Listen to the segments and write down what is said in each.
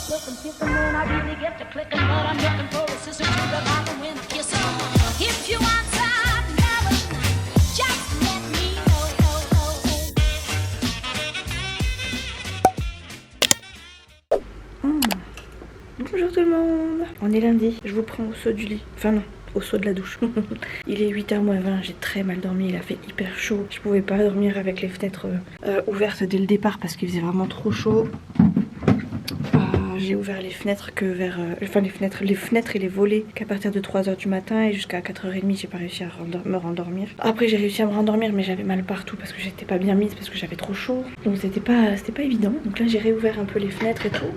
Looking, kicking when I really get to clicking, but I'm looking for a sister to the bottom when I kiss her. If you want some love, just let me know. Bonjour tout le monde. On est lundi, je vous prends au saut du lit. Enfin non, au saut de la douche. Il est 8h moins 20, j'ai très mal dormi, il a fait hyper chaud. Je pouvais pas dormir avec les fenêtres ouvertes dès le départ parce qu'il faisait vraiment trop chaud. J'ai ouvert les fenêtres que vers... les fenêtres et les volets qu'à partir de 3h du matin et jusqu'à 4h30 j'ai pas réussi à me rendormir. Après j'ai réussi à me rendormir mais j'avais mal partout parce que j'étais pas bien mise, parce que j'avais trop chaud. Donc c'était pas évident. Donc là j'ai réouvert un peu les fenêtres et tout.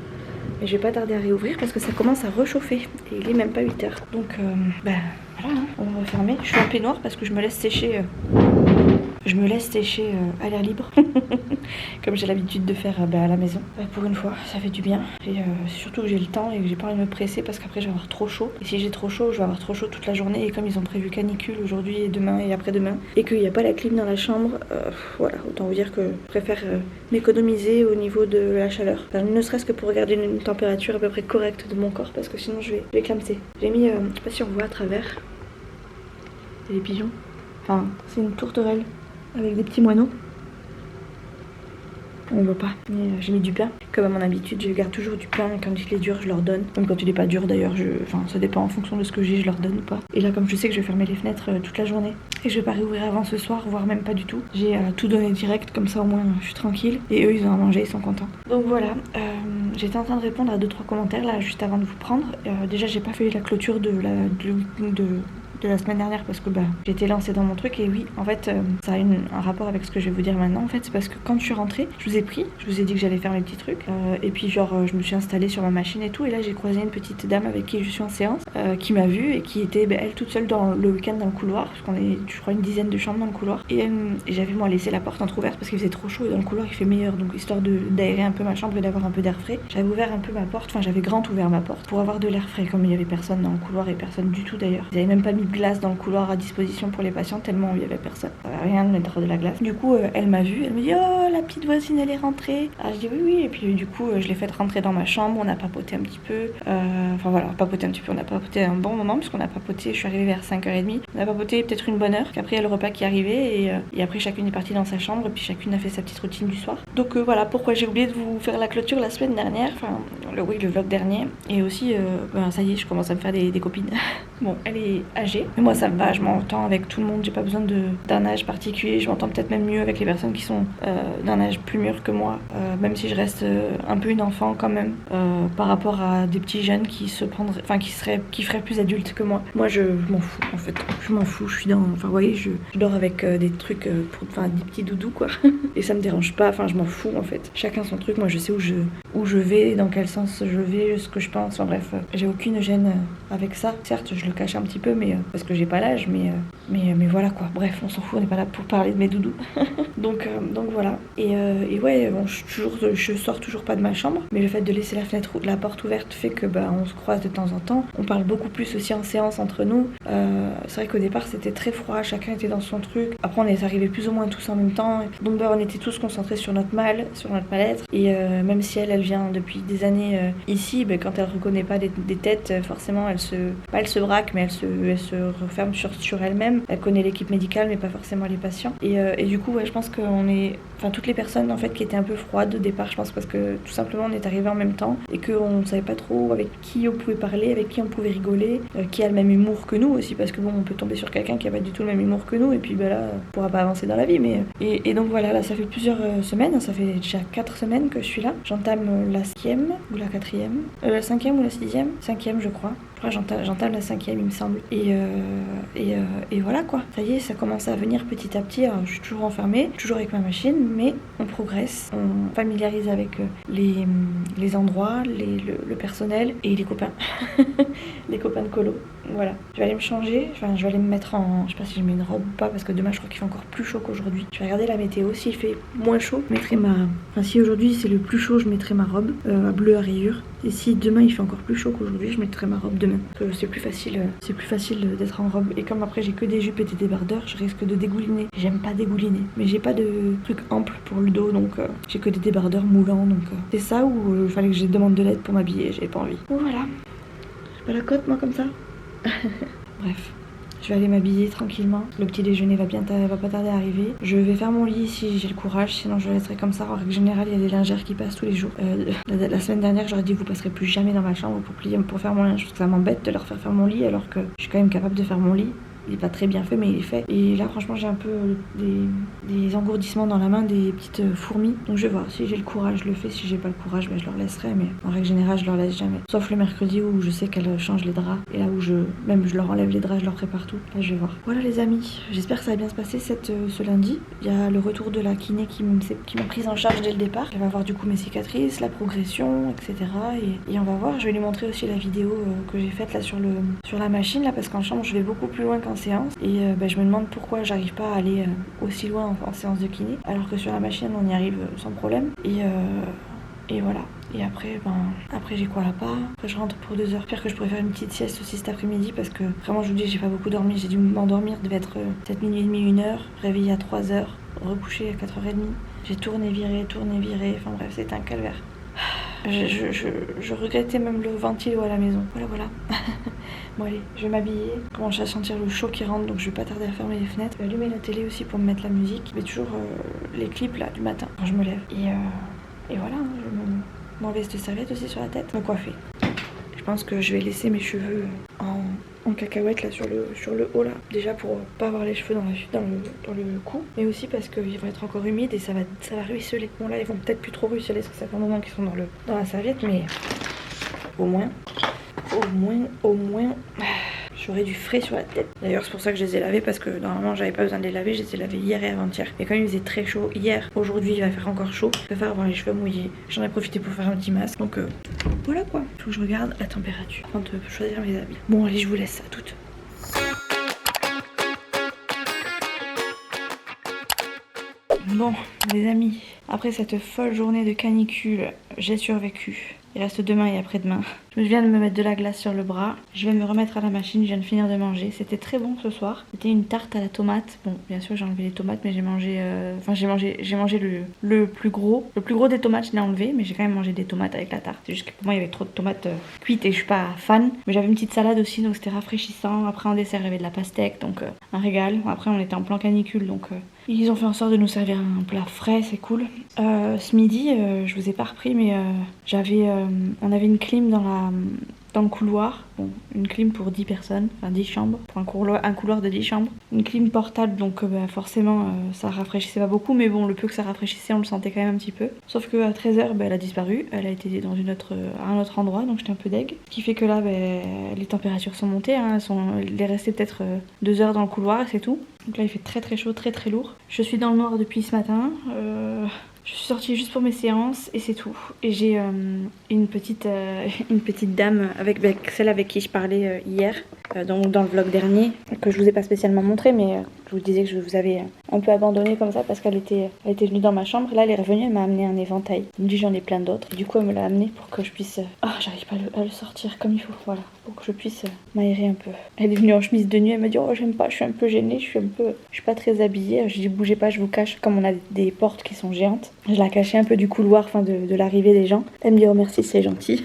Mais je vais pas tarder à réouvrir parce que ça commence à réchauffer. Et il est même pas 8h. Donc voilà, hein, on va refermer. Je suis en peignoir parce que je me laisse sécher... à l'air libre, comme j'ai l'habitude de faire à la maison. Pour une fois, ça fait du bien. Et surtout que j'ai le temps et que j'ai pas envie de me presser parce qu'après je vais avoir trop chaud. Et si j'ai trop chaud, je vais avoir trop chaud toute la journée. Et comme ils ont prévu canicule aujourd'hui et demain et après-demain, et qu'il n'y a pas la clim dans la chambre, voilà, autant vous dire que je préfère m'économiser au niveau de la chaleur. Enfin, ne serait-ce que pour garder une température à peu près correcte de mon corps parce que sinon je vais clamser. J'ai mis, je sais pas si on voit à travers, c'est les pigeons. Enfin, c'est une tourterelle avec des petits moineaux. On voit pas, mais j'ai mis du pain. Comme à mon habitude, je garde toujours du pain. Quand il est dur, je leur donne. Même quand il est pas dur d'ailleurs, enfin ça dépend en fonction de ce que j'ai, je leur donne ou pas. Et là, comme je sais que je vais fermer les fenêtres toute la journée et je vais pas réouvrir avant ce soir, voire même pas du tout, j'ai tout donné direct, comme ça au moins je suis tranquille. Et eux, ils ont à manger, ils sont contents. Donc voilà, j'étais en train de répondre à 2-3 commentaires là, juste avant de vous prendre. Déjà, j'ai pas fait la clôture de la semaine dernière parce que j'étais lancée dans mon truc et oui en fait ça a un rapport avec ce que je vais vous dire maintenant. En fait c'est parce que quand je suis rentrée je vous ai dit que j'allais faire mes petits trucs et puis je me suis installée sur ma machine et tout et là j'ai croisé une petite dame avec qui je suis en séance qui m'a vue et qui était elle toute seule dans le week-end dans le couloir parce qu'on est je crois une dizaine de chambres dans le couloir et j'avais moi laissé la porte entrouverte parce qu'il faisait trop chaud et dans le couloir il fait meilleur, donc histoire d'aérer un peu ma chambre et d'avoir un peu d'air frais, j'avais ouvert un peu ma porte, enfin j'avais grand ouvert ma porte pour avoir de l'air frais comme il y avait personne dans le couloir et personne du tout d'ailleurs. Ils avaient même pas mis de glace dans le couloir à disposition pour les patients tellement il y avait personne. Rien de mettre de la glace. Du coup, elle m'a vue, elle me dit oh la petite voisine elle est rentrée. Je dis oui et puis du coup je l'ai faite rentrer dans ma chambre, on a papoté un petit peu. Enfin voilà, papoté un petit peu, on a papoté un bon moment puisqu'on a papoté, je suis arrivée vers 5h30. On a papoté peut-être une bonne heure, qu'après il y a le repas qui est arrivé et après chacune est partie dans sa chambre et puis chacune a fait sa petite routine du soir. Donc voilà pourquoi j'ai oublié de vous faire la clôture la semaine dernière, enfin le vlog dernier. Et aussi ça y est, je commence à me faire des copines. Bon, elle est âgée, mais moi ça me va, je m'entends avec tout le monde, j'ai pas besoin d'un âge particulier, je m'entends peut-être même mieux avec les personnes qui sont d'un âge plus mûr que moi, même si je reste un peu une enfant quand même, par rapport à des petits jeunes qui feraient plus adultes que moi. Moi je m'en fous en fait, je m'en fous, je suis dans, enfin vous voyez, je dors avec des trucs, des petits doudous quoi, et ça me dérange pas, enfin je m'en fous en fait, chacun son truc, moi je sais où je vais, dans quel sens je vais, ce que je pense, enfin bref, j'ai aucune gêne avec ça, certes je le cache un petit peu, mais parce que j'ai pas l'âge, mais voilà quoi. Bref, on s'en fout, on n'est pas là pour parler de mes doudous. donc voilà. Et ouais, bon, je sors toujours pas de ma chambre, mais le fait de laisser la porte ouverte fait que on se croise de temps en temps. On parle beaucoup plus aussi en séance entre nous. C'est vrai qu'au départ c'était très froid, chacun était dans son truc. Après on est arrivés plus ou moins tous en même temps. Donc on était tous concentrés sur notre mal-être. Et même si elle vient depuis des années ici, quand elle reconnaît pas des têtes, forcément elle se braque, mais elle se referme sur elle-même. Elle connaît l'équipe médicale mais pas forcément les patients. Et du coup je pense qu'on est, enfin toutes les personnes en fait qui étaient un peu froides au départ, je pense parce que tout simplement on est arrivés en même temps et qu'on savait pas trop avec qui on pouvait parler, avec qui on pouvait rigoler, qui a le même humour que nous aussi, parce que on peut tomber sur quelqu'un qui a pas du tout le même humour que nous et puis là on pourra pas avancer dans la vie. Mais et donc voilà, là ça fait plusieurs semaines, ça fait déjà 4 semaines que je suis là. J'entame la 5e ou la 4e, la 5e ou la 6e, 5e je crois. J'entame la 5e il me semble. Et voilà quoi. Ça y est, ça commence à venir petit à petit. Alors, je suis toujours enfermée, toujours avec ma machine, mais on progresse. On familiarise avec les endroits, le personnel et les copains. Les copains de colo. Voilà. Je vais aller me changer. Enfin, je vais aller me mettre en... Je sais pas si je mets une robe ou pas parce que demain je crois qu'il fait encore plus chaud qu'aujourd'hui. Je vais regarder la météo. S'il fait moins chaud, je mettrai ma... Enfin, si aujourd'hui c'est le plus chaud, je mettrai ma robe bleue à rayures. Et si demain il fait encore plus chaud qu'aujourd'hui, je mettrai ma robe demain. C'est plus facile d'être en robe. Et comme après j'ai que des jupes et des débardeurs, je risque de dégouliner. J'aime pas dégouliner, mais j'ai pas de truc ample pour le dos, donc j'ai que des débardeurs moulants. Donc c'est ça où il fallait que je demande de l'aide pour m'habiller. J'avais pas envie. Bon voilà. J'ai pas la cote moi comme ça. Bref. Je vais aller m'habiller tranquillement. Le petit déjeuner va pas tarder à arriver. Je vais faire mon lit si j'ai le courage, sinon je le laisserai comme ça. En règle générale, il y a des lingères qui passent tous les jours. La semaine dernière, j'aurais dit vous passerez plus jamais dans ma chambre pour faire mon linge parce que ça m'embête de leur faire mon lit alors que je suis quand même capable de faire mon lit. Il est pas très bien fait mais il est fait. Et là franchement j'ai un peu des engourdissements dans la main, des petites fourmis. Donc je vais voir, si j'ai le courage je le fais, si j'ai pas le courage je leur laisserai. Mais en règle générale je leur laisse jamais. Sauf le mercredi où je sais qu'elles changent les draps. Et là où je leur enlève les draps, je leur prépare tout. Là je vais voir. Voilà les amis, j'espère que ça va bien se passer ce lundi. Il y a le retour de la kiné qui m'a prise en charge dès le départ. Elle va voir du coup mes cicatrices, la progression, etc. Et on va voir, je vais lui montrer aussi la vidéo que j'ai faite là sur la machine là, parce qu'en chambre je vais beaucoup plus loin qu'en séance et je me demande pourquoi j'arrive pas à aller aussi loin en séance de kiné alors que sur la machine on y arrive sans problème et voilà. Et après j'y crois pas. Après je rentre pour 2 heures. J'espère que je pourrais faire une petite sieste aussi cet après-midi parce que vraiment je vous dis j'ai pas beaucoup dormi. J'ai dû m'endormir, devait être peut-être minuit et demi, 1h, réveillée à 3h, recoucher à 4h30. J'ai tourné, viré, enfin bref c'était un calvaire. Je regrettais même le ventilo à la maison. Voilà. Bon allez, je vais m'habiller. Je commence à sentir le chaud qui rentre, donc je vais pas tarder à fermer les fenêtres. Je vais allumer la télé aussi pour me mettre la musique. Mais toujours les clips là du matin quand je me lève. Et voilà, je vais mon veste de serviette aussi sur la tête, me coiffer. Je pense que je vais laisser mes cheveux en cacahuète là sur le haut là. Déjà pour pas avoir les cheveux dans le cou, mais aussi parce qu'ils vont être encore humides et ça va ruisseler. Bon là ils vont peut-être plus trop ruisseler parce que ça fait un moment qu'ils sont dans la serviette, mais au moins j'aurai du frais sur la tête. D'ailleurs c'est pour ça que je les ai lavés parce que normalement j'avais pas besoin de les laver, je les ai lavés hier et avant-hier. Et quand il faisait très chaud hier, aujourd'hui il va faire encore chaud, je préfère avoir les cheveux mouillés. J'en ai profité pour faire un petit masque. Donc voilà quoi. Faut que je regarde la température avant de choisir mes habits. Bon allez je vous laisse à toutes. Bon les amis, après cette folle journée de canicule, j'ai survécu. Il reste demain et après-demain. Je viens de me mettre de la glace sur le bras. Je vais me remettre à la machine. Je viens de finir de manger. C'était très bon ce soir. C'était une tarte à la tomate. Bon, bien sûr, j'ai enlevé les tomates, mais j'ai mangé. J'ai mangé le plus gros. Le plus gros des tomates, je l'ai enlevé, mais j'ai quand même mangé des tomates avec la tarte. C'est juste que pour moi, il y avait trop de tomates cuites et je suis pas fan. Mais j'avais une petite salade aussi, donc c'était rafraîchissant. Après, en dessert, il y avait de la pastèque, donc un régal. Après, on était en plan canicule, donc ils ont fait en sorte de nous servir un plat frais, c'est cool. Ce midi, je vous ai pas repris, mais on avait une clim dans le couloir, bon, une clim pour 10 personnes, enfin 10 chambres, pour un couloir de 10 chambres. Une clim portable, donc forcément ça rafraîchissait pas beaucoup, mais bon, le peu que ça rafraîchissait, on le sentait quand même un petit peu. Sauf qu'à 13h, elle a disparu, elle a été dans à un autre endroit, donc j'étais un peu deg. Ce qui fait que là, les températures sont montées, hein, elle est restée peut-être 2 heures dans le couloir, c'est tout. Donc là, il fait très très chaud, très très lourd. Je suis dans le noir depuis ce matin. Je suis sortie juste pour mes séances et c'est tout. Et j'ai une petite dame avec celle avec qui je parlais hier, donc dans le vlog dernier, que je vous ai pas spécialement montré, mais je vous disais que je vous avais un peu abandonné comme ça parce qu'elle était venue dans ma chambre. Là elle est revenue, elle m'a amené un éventail. Elle me dit j'en ai plein d'autres. Et du coup elle me l'a amené pour que je puisse... j'arrive pas à le sortir comme il faut, voilà. Pour que je puisse m'aérer un peu. Elle est venue en chemise de nuit, elle m'a dit oh j'aime pas, je suis un peu gênée, je suis pas très habillée. Je dis bougez pas, je vous cache, comme on a des portes qui sont géantes. Je la cachais un peu du couloir, enfin de l'arrivée des gens. Elle me dit oh merci, c'est gentil.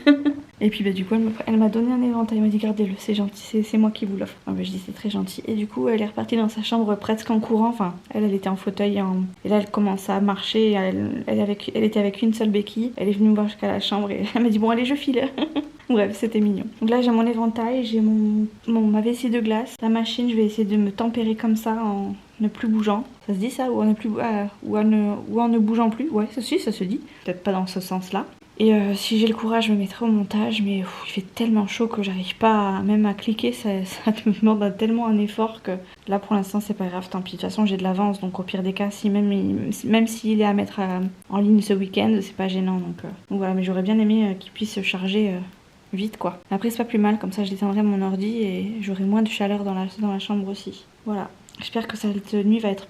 Et puis du coup elle m'a donné un éventail, elle m'a dit gardez-le, c'est gentil, c'est moi qui vous l'offre. Je dis c'est très gentil. Et du coup elle est repartie dans sa chambre presque en courant, enfin elle était en fauteuil et là elle commence à marcher, elle était avec une seule béquille, elle est venue me voir jusqu'à la chambre et elle m'a dit bon allez je file. Bref, c'était mignon. Donc là j'ai mon éventail, j'ai ma vessie de glace, la machine, je vais essayer de me tempérer comme ça en ne plus bougeant. Ça se dit ça ou en ne bougeant plus? Ouais, ça se dit. Peut-être pas dans ce sens-là. Et si j'ai le courage, je me mettrai au montage, mais il fait tellement chaud que j'arrive pas même à cliquer, ça me demande tellement un effort que là pour l'instant c'est pas grave, tant pis. De toute façon j'ai de l'avance, donc au pire des cas, même s'il est à mettre en ligne ce week-end, c'est pas gênant. Donc voilà, mais j'aurais bien aimé qu'il puisse se charger vite quoi. Après c'est pas plus mal, comme ça je détendrai mon ordi et j'aurai moins de chaleur dans la chambre aussi. Voilà. J'espère que cette nuit va être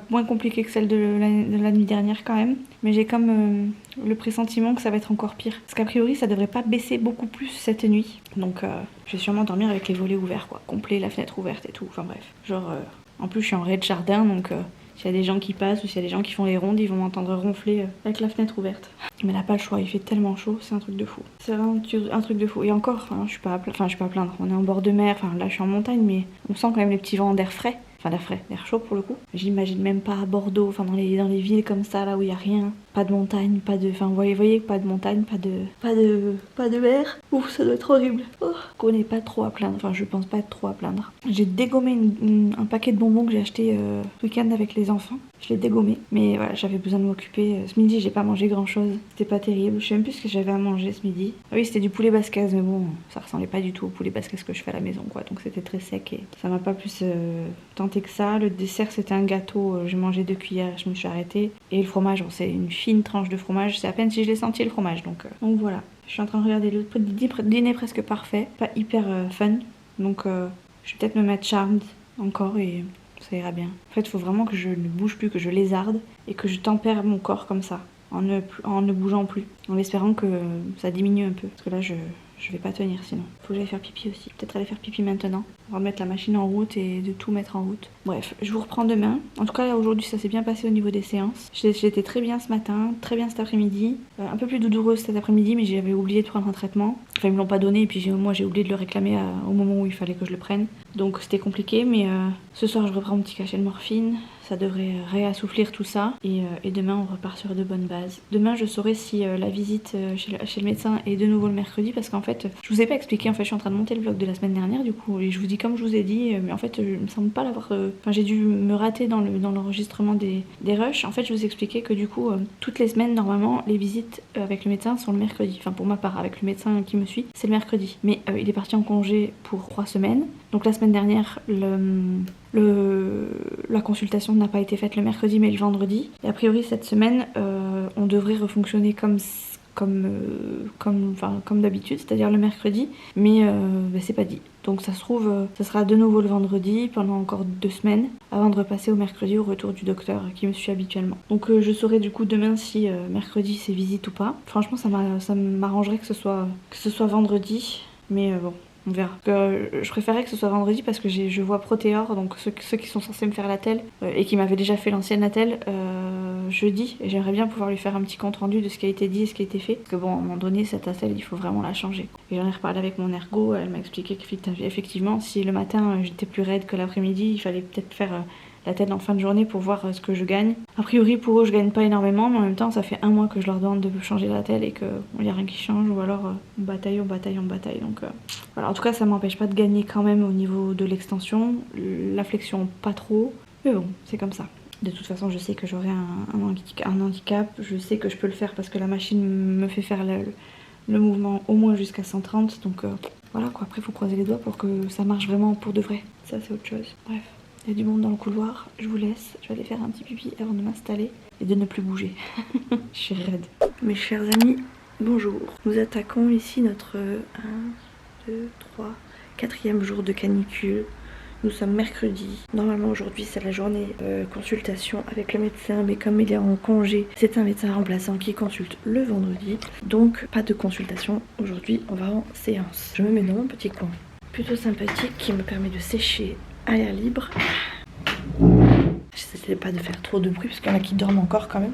moins compliquée que celle de la nuit dernière quand même. Mais j'ai comme le pressentiment que ça va être encore pire. Parce qu'a priori, ça devrait pas baisser beaucoup plus cette nuit. Donc je vais sûrement dormir avec les volets ouverts, quoi. Complet, la fenêtre ouverte et tout. Enfin bref. En plus, je suis en rez-de-jardin, donc s'il y a des gens qui passent ou s'il y a des gens qui font les rondes, ils vont m'entendre ronfler avec la fenêtre ouverte. Mais elle n'a pas le choix, il fait tellement chaud, c'est un truc de fou. C'est vraiment un truc de fou. Et encore, hein, je suis pas à plaindre. On est en bord de mer, enfin là je suis en montagne, mais on sent quand même les petits vents d'air frais. Enfin d'air chaud pour le coup. J'imagine même pas à Bordeaux, enfin dans les villes comme ça, là où il y a rien. Pas de montagne, enfin vous voyez, pas de montagne, pas de mer. Ouf, ça doit être horrible. Qu'on n'est pas trop à plaindre, enfin je pense pas être trop à plaindre. J'ai dégommé un paquet de bonbons que j'ai acheté ce week-end avec les enfants. Je l'ai dégommé, mais voilà, j'avais besoin de m'occuper. Ce midi, j'ai pas mangé grand-chose. C'était pas terrible. Je sais même plus ce que j'avais à manger ce midi. Ah oui, c'était du poulet basquez, mais bon, ça ressemblait pas du tout au poulet basquez que je fais à la maison, quoi. Donc c'était très sec et ça m'a pas plus tenté que ça. Le dessert, c'était un gâteau. J'ai mangé 2 cuillères, je me suis arrêtée. Et le fromage, bon, c'est une fine tranche de fromage. C'est à peine si je l'ai senti le fromage, donc voilà. Je suis en train de regarder le dîner presque parfait, pas hyper fun. Donc je vais peut-être me mettre Charmed encore et ça ira bien. En fait, il faut vraiment que je ne bouge plus, que je lézarde et que je tempère mon corps comme ça, en ne bougeant plus, en espérant que ça diminue un peu. Parce que là, je vais pas tenir sinon. Faut que j'aille faire pipi aussi. Peut-être aller faire pipi maintenant. On va mettre la machine en route et de tout mettre en route. Bref, je vous reprends demain. En tout cas, là, aujourd'hui, ça s'est bien passé au niveau des séances. J'étais très bien ce matin, très bien cet après-midi. Un peu plus douloureuse cet après-midi, mais j'avais oublié de prendre un traitement. Enfin, ils me l'ont pas donné et puis moi, j'ai oublié de le réclamer au moment où il fallait que je le prenne. Donc, c'était compliqué, mais ce soir, je reprends mon petit cachet de morphine. Ça devrait réassouflir tout ça. Et demain, on repart sur de bonnes bases. Demain, je saurai si la visite chez le médecin est de nouveau le mercredi. Parce qu'en fait, je vous ai pas expliqué. En fait, je suis en train de monter le vlog de la semaine dernière, du coup. Et je vous dis comme je vous ai dit. Mais en fait, je me semble pas l'avoir... Enfin, j'ai dû me rater dans l'enregistrement des rushs. En fait, je vous expliquais que du coup, toutes les semaines, normalement, les visites avec le médecin sont le mercredi. Enfin, pour ma part, avec le médecin qui me suit, c'est le mercredi. Mais il est parti en congé pour 3 semaines. Donc la semaine dernière, la consultation n'a pas été faite le mercredi mais le vendredi. Et a priori cette semaine, on devrait refonctionner comme d'habitude, c'est-à-dire le mercredi, mais c'est pas dit. Donc ça se trouve, ça sera de nouveau le vendredi pendant encore 2 semaines avant de repasser au mercredi au retour du docteur qui me suit habituellement. Donc je saurai du coup demain si mercredi c'est visite ou pas. Franchement ça m'arrangerait que ce soit vendredi, mais bon. On verra. Je préférais que ce soit vendredi parce que je vois Protéor, donc ceux qui sont censés me faire la telle et qui m'avaient déjà fait l'ancienne la telle jeudi. Et j'aimerais bien pouvoir lui faire un petit compte rendu de ce qui a été dit et ce qui a été fait. Parce que bon, à un moment donné, cette attelle, il faut vraiment la changer. Et j'en ai reparlé avec mon ergo, elle m'a expliqué qu'effectivement, si le matin j'étais plus raide que l'après-midi, il fallait peut-être faire la tête en fin de journée pour voir ce que je gagne. A priori pour eux je gagne pas énormément, mais en même temps ça fait 1 mois que je leur demande de changer la tête et qu'il n'y a rien qui change, ou alors on bataille. Donc voilà, en tout cas ça m'empêche pas de gagner quand même au niveau de l'extension, la flexion pas trop, mais bon c'est comme ça. De toute façon je sais que j'aurai un handicap, je sais que je peux le faire parce que la machine me fait faire le mouvement au moins jusqu'à 130, donc voilà quoi, après faut croiser les doigts pour que ça marche vraiment pour de vrai, ça c'est autre chose. Bref. Il y a du monde dans le couloir, je vous laisse, je vais aller faire un petit pipi avant de m'installer et de ne plus bouger. Je suis raide. Mes chers amis, bonjour. Nous attaquons ici notre 4e jour de canicule. Nous sommes mercredi. Normalement aujourd'hui c'est la journée consultation avec le médecin, mais comme il est en congé, c'est un médecin remplaçant qui consulte le vendredi. Donc pas de consultation aujourd'hui, on va en séance. Je me mets dans mon petit coin plutôt sympathique qui me permet de sécher à l'air libre. J'essaie pas de faire trop de bruit parce qu'il y en a qui dorment encore quand même.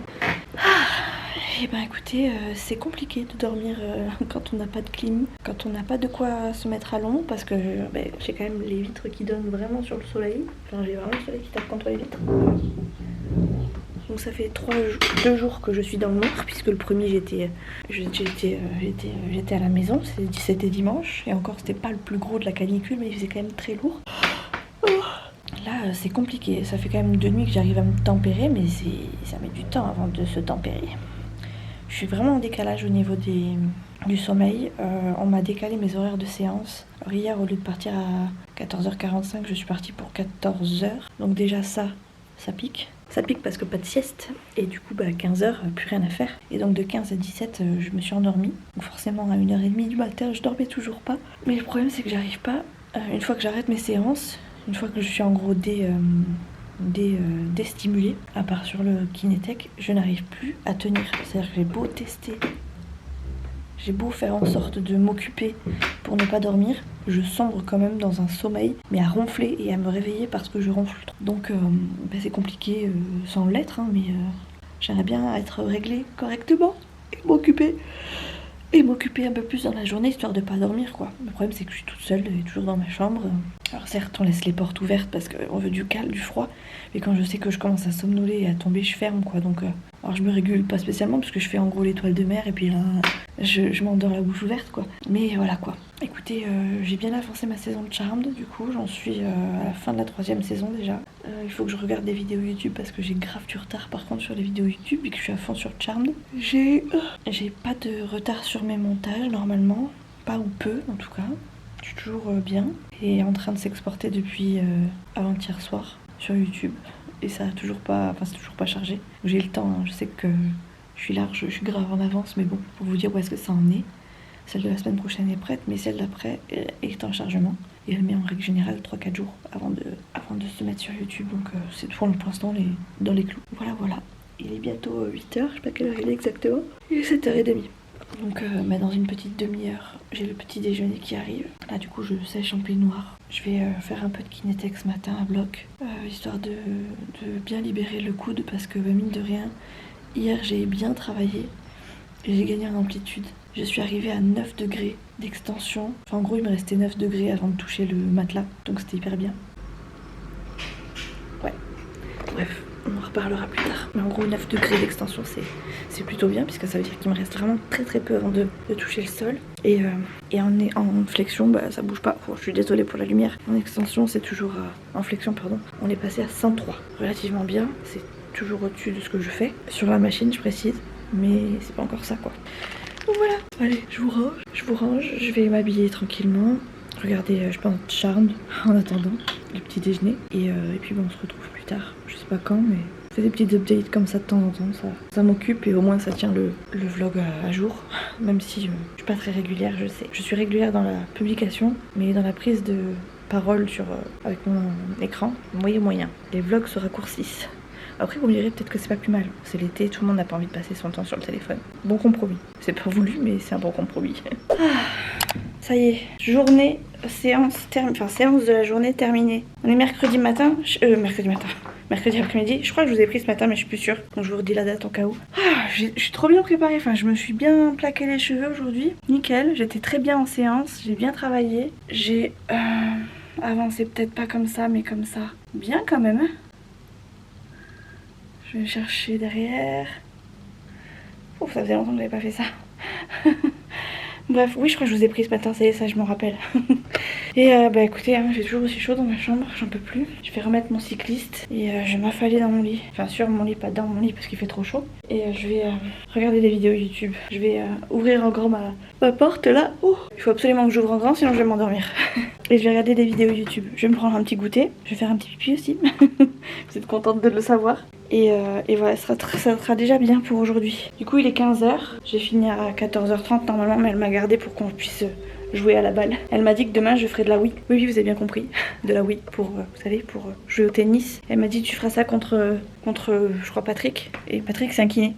Et ben écoutez, c'est compliqué de dormir quand on n'a pas de clim, quand on n'a pas de quoi se mettre à l'ombre, parce que j'ai quand même les vitres qui donnent vraiment sur le soleil. Enfin j'ai vraiment le soleil qui tape contre les vitres. Donc ça fait 2 jours que je suis dans le noir, puisque le premier j'étais à la maison, c'était dimanche, et encore c'était pas le plus gros de la canicule, mais il faisait quand même très lourd. Là c'est compliqué, ça fait quand même 2 nuits que j'arrive à me tempérer, mais ça met du temps avant de se tempérer. Je suis vraiment en décalage au niveau du sommeil. On m'a décalé mes horaires de séance. Alors hier, au lieu de partir à 14h45, je suis partie pour 14h. Donc déjà ça pique. Ça pique parce que pas de sieste. Et du coup, à 15h, plus rien à faire. Et donc de 15 à 17, je me suis endormie. Donc forcément, à 1h30 du matin, je dormais toujours pas. Mais le problème, c'est que j'arrive pas. Une fois que j'arrête mes séances, une fois que je suis en gros déstimulée, à part sur le Kinetech, je n'arrive plus à tenir. C'est-à-dire que j'ai beau tester, j'ai beau faire en sorte de m'occuper pour ne pas dormir, je sombre quand même dans un sommeil, mais à ronfler et à me réveiller parce que je ronfle trop. Donc c'est compliqué sans l'être, hein, mais j'aimerais bien être réglée correctement et m'occuper un peu plus dans la journée, histoire de pas dormir, quoi. Le problème, c'est que je suis toute seule et toujours dans ma chambre. Alors certes, on laisse les portes ouvertes parce qu'on veut du calme, du froid, mais quand je sais que je commence à somnoler et à tomber, je ferme, quoi. Donc, alors je me régule pas spécialement parce que je fais en gros l'étoile de mer et puis là, je m'endors la bouche ouverte, quoi. Mais voilà, quoi. Écoutez, j'ai bien avancé ma saison de Charmed, du coup, j'en suis à la fin de la 3e saison déjà. Il faut que je regarde des vidéos YouTube parce que j'ai grave du retard par contre sur les vidéos YouTube et que je suis à fond sur Charmed. J'ai pas de retard sur mes montages normalement, pas ou peu en tout cas. Je suis toujours bien et en train de s'exporter depuis avant-hier soir sur YouTube et ça a toujours pas, c'est toujours pas chargé. J'ai le temps, hein. Je sais que je suis large, je suis grave en avance, mais bon, pour vous dire où est-ce que ça en est. Celle de la semaine prochaine est prête, mais celle d'après est en chargement. Et elle met en règle générale 3-4 jours avant de se mettre sur YouTube. Donc c'est pour l'instant dans les clous. Voilà. Il est bientôt 8h, je sais pas quelle heure il est exactement. Il est 7h30. Donc dans une petite demi-heure, j'ai le petit déjeuner qui arrive. Là du coup je sèche en peignoir. Je vais faire un peu de Kinetech ce matin à bloc. Histoire de bien libérer le coude parce que mine de rien, hier j'ai bien travaillé. Et j'ai gagné en amplitude. Je suis arrivée à 9 degrés d'extension. Enfin, en gros, il me restait 9 degrés avant de toucher le matelas. Donc c'était hyper bien. Ouais. Bref, on en reparlera plus tard. Mais en gros, 9 degrés d'extension, c'est plutôt bien. Puisque ça veut dire qu'il me reste vraiment très très peu avant de toucher le sol. Et en flexion, ça bouge pas. Je suis désolée pour la lumière. En extension, c'est toujours... en flexion, pardon. On est passé à 103. Relativement bien. C'est toujours au-dessus de ce que je fais. Sur la machine, je précise. Mais c'est pas encore ça, quoi. Donc voilà, allez, je vous range, je vais m'habiller tranquillement, regarder, je pense, Charmed en attendant le petit déjeuner. Et puis bon, on se retrouve plus tard, je sais pas quand, mais je fais des petites updates comme ça de temps en temps, ça m'occupe et au moins ça tient le vlog à jour. Même si je suis pas très régulière, je sais. Je suis régulière dans la publication, mais dans la prise de parole avec mon écran, moyen. Les vlogs se raccourcissent. Après, vous me direz peut-être que c'est pas plus mal. C'est l'été, tout le monde n'a pas envie de passer son temps sur le téléphone. Bon compromis. C'est pas voulu, mais c'est un bon compromis. Ça y est, séance de la journée terminée. On est mercredi après-midi. Je crois que je vous ai pris ce matin, mais je suis plus sûre. Donc je vous redis la date au cas où. Je suis trop bien préparée. Enfin, je me suis bien plaqué les cheveux aujourd'hui. Nickel. J'étais très bien en séance. J'ai bien travaillé. J'ai avancé peut-être pas comme ça, mais comme ça. Bien quand même. Je vais chercher derrière. Ouf, ça faisait longtemps que j'avais pas fait ça. Bref, oui, je crois que je vous ai pris ce matin, ça je m'en rappelle. Et écoutez, j'ai toujours aussi chaud dans ma chambre, j'en peux plus. Je vais remettre mon cycliste et je vais m'affaler dans mon lit. Enfin, sur mon lit, pas dans mon lit parce qu'il fait trop chaud. Et je vais regarder des vidéos YouTube. Je vais ouvrir en grand ma porte là. Il faut absolument que j'ouvre en grand, sinon je vais m'endormir. Et je vais regarder des vidéos YouTube. Je vais me prendre un petit goûter. Je vais faire un petit pipi aussi. Vous êtes contente de le savoir. Et voilà, ça sera déjà bien pour aujourd'hui. Du coup, il est 15h. J'ai fini à 14h30 normalement, mais elle m'a gardé pour qu'on puisse jouer à la balle. Elle m'a dit que demain je ferai de la Wii. Oui, vous avez bien compris. De la Wii pour, vous savez, pour jouer au tennis. Elle m'a dit tu feras ça contre je crois, Patrick. Et Patrick, c'est un kiné.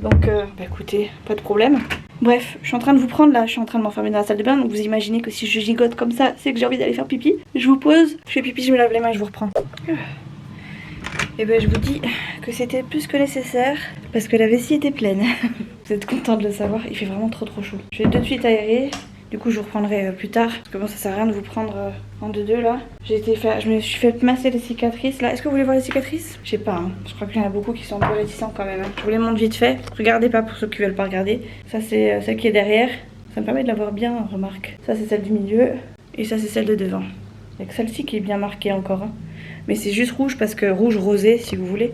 Donc, écoutez, pas de problème. Bref, je suis en train de vous prendre là, je suis en train de m'enfermer dans la salle de bain. Donc vous imaginez que si je gigote comme ça, c'est que j'ai envie d'aller faire pipi. Je vous pose, je fais pipi, je me lave les mains et je vous reprends. Et je vous dis que c'était plus que nécessaire parce que la vessie était pleine. Vous êtes content de le savoir, il fait vraiment trop chaud. Je vais tout de suite aérer. Du coup, je vous reprendrai plus tard. Parce que bon, ça sert à rien de vous prendre en deux là. Je me suis fait masser les cicatrices là. Est-ce que vous voulez voir les cicatrices? Je sais pas, hein. Je crois qu'il y en a beaucoup qui sont un peu réticents quand même. Hein. Je vous les montre vite fait. Regardez pas pour ceux qui veulent pas regarder. Ça, c'est celle qui est derrière. Ça me permet de la voir bien, remarque. Ça, c'est celle du milieu. Et ça, c'est celle de devant. Avec celle-ci qui est bien marquée encore. Hein. Mais c'est juste rouge parce que rouge rosé si vous voulez.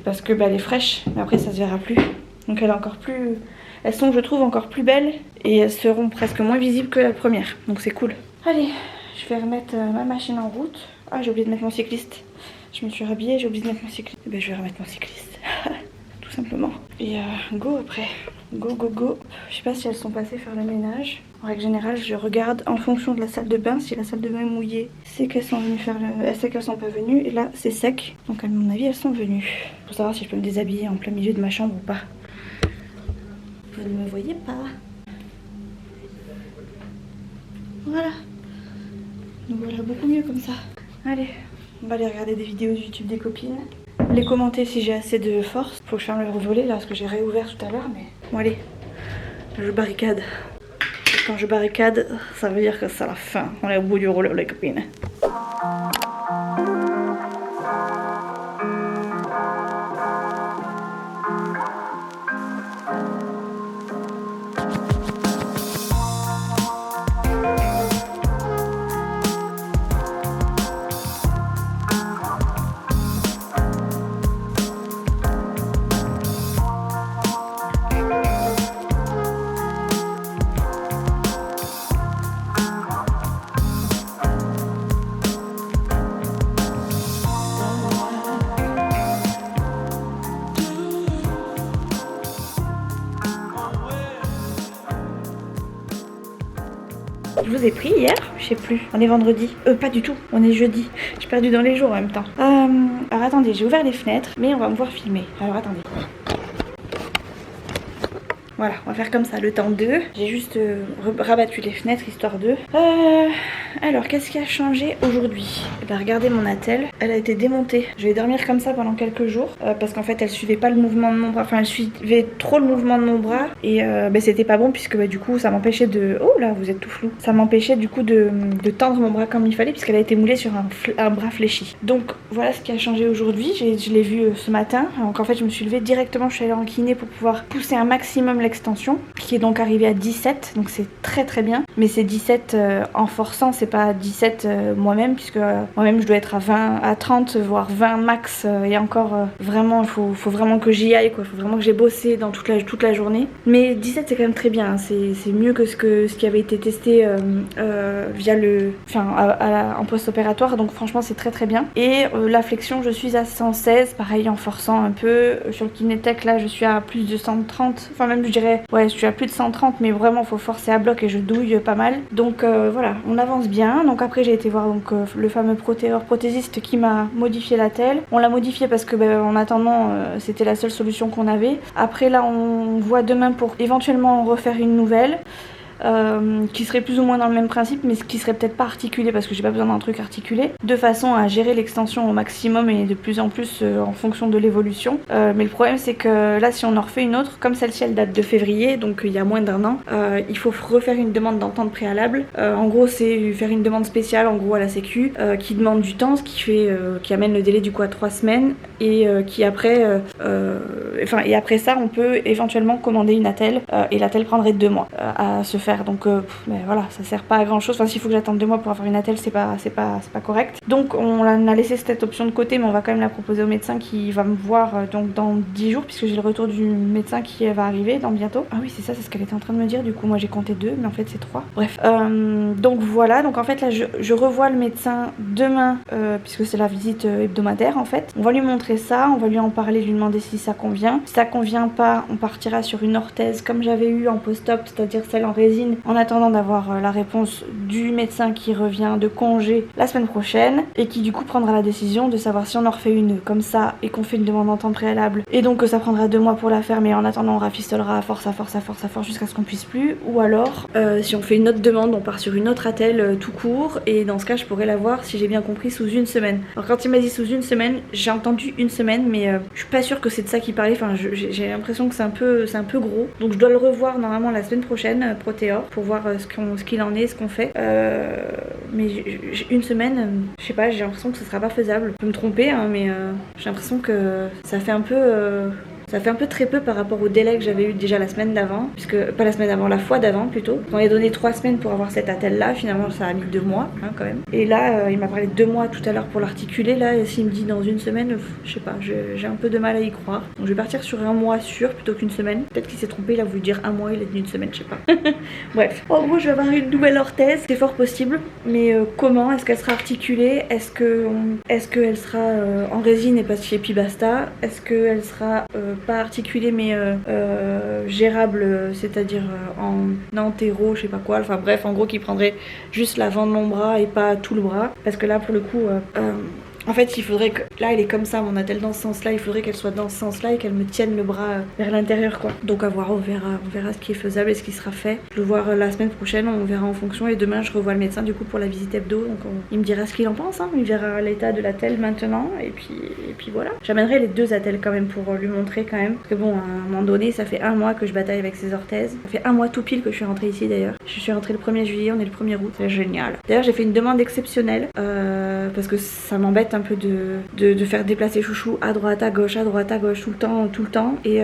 Parce que elle est fraîche. Mais après, ça se verra plus. Donc, elle est encore plus... Elles sont, je trouve, encore plus belles et elles seront presque moins visibles que la première. Donc c'est cool. Allez, je vais remettre ma machine en route. Ah, j'ai oublié de mettre mon cycliste. Je me suis rhabillée, j'ai oublié de mettre mon cycliste. Je vais remettre mon cycliste. Tout simplement. Et go après. go go go. Je sais pas si elles sont passées faire le ménage. En règle générale, je regarde en fonction de la salle de bain. Si la salle de bain est mouillée, c'est qu'elles sont venues faire le... c'est qu'elles sont pas venues. Et là, c'est sec. Donc à mon avis, elles sont venues. Pour savoir si je peux me déshabiller en plein milieu de ma chambre ou pas. Vous ne me voyez pas. Voilà. Donc voilà, beaucoup mieux comme ça. Allez, on va aller regarder des vidéos YouTube des copines. Les commenter si j'ai assez de force. Faut que je ferme le volet là parce que j'ai réouvert tout à l'heure. Mais bon allez, je barricade. Et quand je barricade, ça veut dire que c'est la fin. On est au bout du rouleau les copines. Je vous ai pris hier, je sais plus, on est vendredi, pas du tout, on est jeudi, j'ai perdu dans les jours en même temps. Alors attendez, j'ai ouvert les fenêtres, mais on va me voir filmer, alors attendez. Voilà, on va faire comme ça, le temps 2. J'ai juste rabattu les fenêtres, histoire de... Alors, qu'est-ce qui a changé aujourd'hui? Eh ben, regardez mon attelle, elle a été démontée. Je vais dormir comme ça pendant quelques jours, parce qu'en fait, elle suivait pas le mouvement de mon bras. Enfin, elle suivait trop le mouvement de mon bras, et c'était pas bon, puisque du coup, ça m'empêchait de... Oh là, vous êtes tout flou. Ça m'empêchait du coup de tendre mon bras comme il fallait, puisqu'elle a été moulée sur un bras fléchi. Donc, voilà ce qui a changé aujourd'hui. Je l'ai vu ce matin. Donc, en fait, je me suis levée directement, je suis allée en kiné pour pouvoir pousser un maximum l'extension, qui est donc arrivée à 17, donc c'est très très bien, mais c'est 17 en forçant, c'est pas 17 moi-même, puisque moi-même je dois être à 20, à 30, voire 20 max, et encore vraiment, il faut vraiment que j'y aille, quoi, il faut vraiment que j'ai bossé dans toute la journée, mais 17 c'est quand même très bien, hein. C'est mieux que ce qui avait été testé via en post-opératoire, donc franchement c'est très très bien, et la flexion je suis à 116, pareil en forçant un peu, sur le Kinetech là je suis à plus de 130, enfin même je dirais, ouais je suis à plus de 130, mais vraiment faut forcer à bloc et je douille pas mal, donc voilà, on avance bien. Donc après j'ai été voir donc le fameux prothésiste qui m'a modifié la telle. On l'a modifié parce que en attendant c'était la seule solution qu'on avait. Après là on voit demain pour éventuellement refaire une nouvelle. Qui serait plus ou moins dans le même principe, mais qui serait peut-être pas articulé, parce que j'ai pas besoin d'un truc articulé, de façon à gérer l'extension au maximum et de plus en plus en fonction de l'évolution. Mais le problème c'est que là si on en refait une autre, comme celle-ci elle date de février, donc il y a moins d'1 an, il faut refaire une demande d'entente préalable. En gros c'est faire une demande spéciale en gros à la sécu qui demande du temps, ce qui amène le délai du coup à 3 semaines, et qui après et après ça on peut éventuellement commander une attelle, et l'attelle prendrait 2 mois à se faire. Donc voilà, ça sert pas à grand chose. Enfin, s'il faut que j'attende 2 mois pour avoir une attelle, c'est pas correct. Donc on a laissé cette option de côté, mais on va quand même la proposer au médecin qui va me voir donc dans 10 jours, puisque j'ai le retour du médecin qui va arriver dans bientôt. Ah oui, c'est ça, c'est ce qu'elle était en train de me dire. Du coup, moi j'ai compté 2, mais en fait c'est 3. Bref. Donc voilà, donc en fait là je revois le médecin demain, puisque c'est la visite hebdomadaire en fait. On va lui montrer ça, on va lui en parler, lui demander si ça convient. Si ça convient pas, on partira sur une orthèse comme j'avais eu en post-op, c'est-à-dire celle en résine, en attendant d'avoir la réponse du médecin qui revient de congé la semaine prochaine, et qui du coup prendra la décision de savoir si on en refait une comme ça et qu'on fait une demande d'entente préalable, et donc ça prendra 2 mois pour la faire, mais en attendant on rafistolera à force jusqu'à ce qu'on puisse plus, ou alors si on fait une autre demande, on part sur une autre attelle tout court, et dans ce cas je pourrais la voir, si j'ai bien compris, sous 1 semaine. Alors quand il m'a dit sous 1 semaine, j'ai entendu 1 semaine, mais je suis pas sûre que c'est de ça qu'il parlait. Enfin j'ai l'impression que c'est un peu gros, donc je dois le revoir normalement la semaine prochaine, Protéor, pour voir ce qu'il en est, ce qu'on fait. Mais j'ai 1 semaine, je sais pas, j'ai l'impression que ce sera pas faisable. Je peux me tromper, hein, mais j'ai l'impression que ça fait un peu... Ça fait un peu très peu par rapport au délai que j'avais eu déjà la semaine d'avant, puisque pas la semaine d'avant, la fois d'avant plutôt. On m'avait donné 3 semaines pour avoir cette attelle là, finalement ça a mis 2 mois hein, quand même. Et là il m'a parlé de 2 mois tout à l'heure pour l'articuler, là s'il me dit dans 1 semaine, je sais pas, j'ai un peu de mal à y croire. Donc je vais partir sur 1 mois sûr plutôt qu'1 semaine. Peut-être qu'il s'est trompé, il a voulu dire 1 mois, il a dit 1 semaine, je sais pas. Bref, en gros je vais avoir une nouvelle orthèse, c'est fort possible, mais comment? Est-ce qu'elle sera articulée? Est-ce qu'elle sera en résine et pas chez Pibasta? Est-ce qu'elle sera pas articulé mais gérable, c'est-à-dire en antéro, je sais pas quoi, enfin bref, en gros qui prendrait juste l'avant de mon bras et pas tout le bras, parce que là pour le coup en fait, il faudrait que... Là, elle est comme ça, mon attelle dans ce sens-là. Il faudrait qu'elle soit dans ce sens-là et qu'elle me tienne le bras vers l'intérieur, quoi. Donc, à voir, on verra ce qui est faisable et ce qui sera fait. Je vais voir la semaine prochaine, on verra en fonction. Et demain, je revois le médecin, du coup, pour la visite hebdo. Donc, il me dira ce qu'il en pense, hein. Il verra l'état de l'attelle maintenant. Et puis voilà. J'amènerai les 2 attelles quand même pour lui montrer quand même. Parce que bon, à un moment donné, ça fait 1 mois que je bataille avec ces orthèses. Ça fait 1 mois tout pile que je suis rentrée ici, d'ailleurs. Je suis rentrée le 1er juillet, on est le 1er août. C'est génial. D'ailleurs, j'ai fait une demande exceptionnelle. Parce que ça m'embête un peu de faire déplacer chouchou à droite à gauche tout le temps et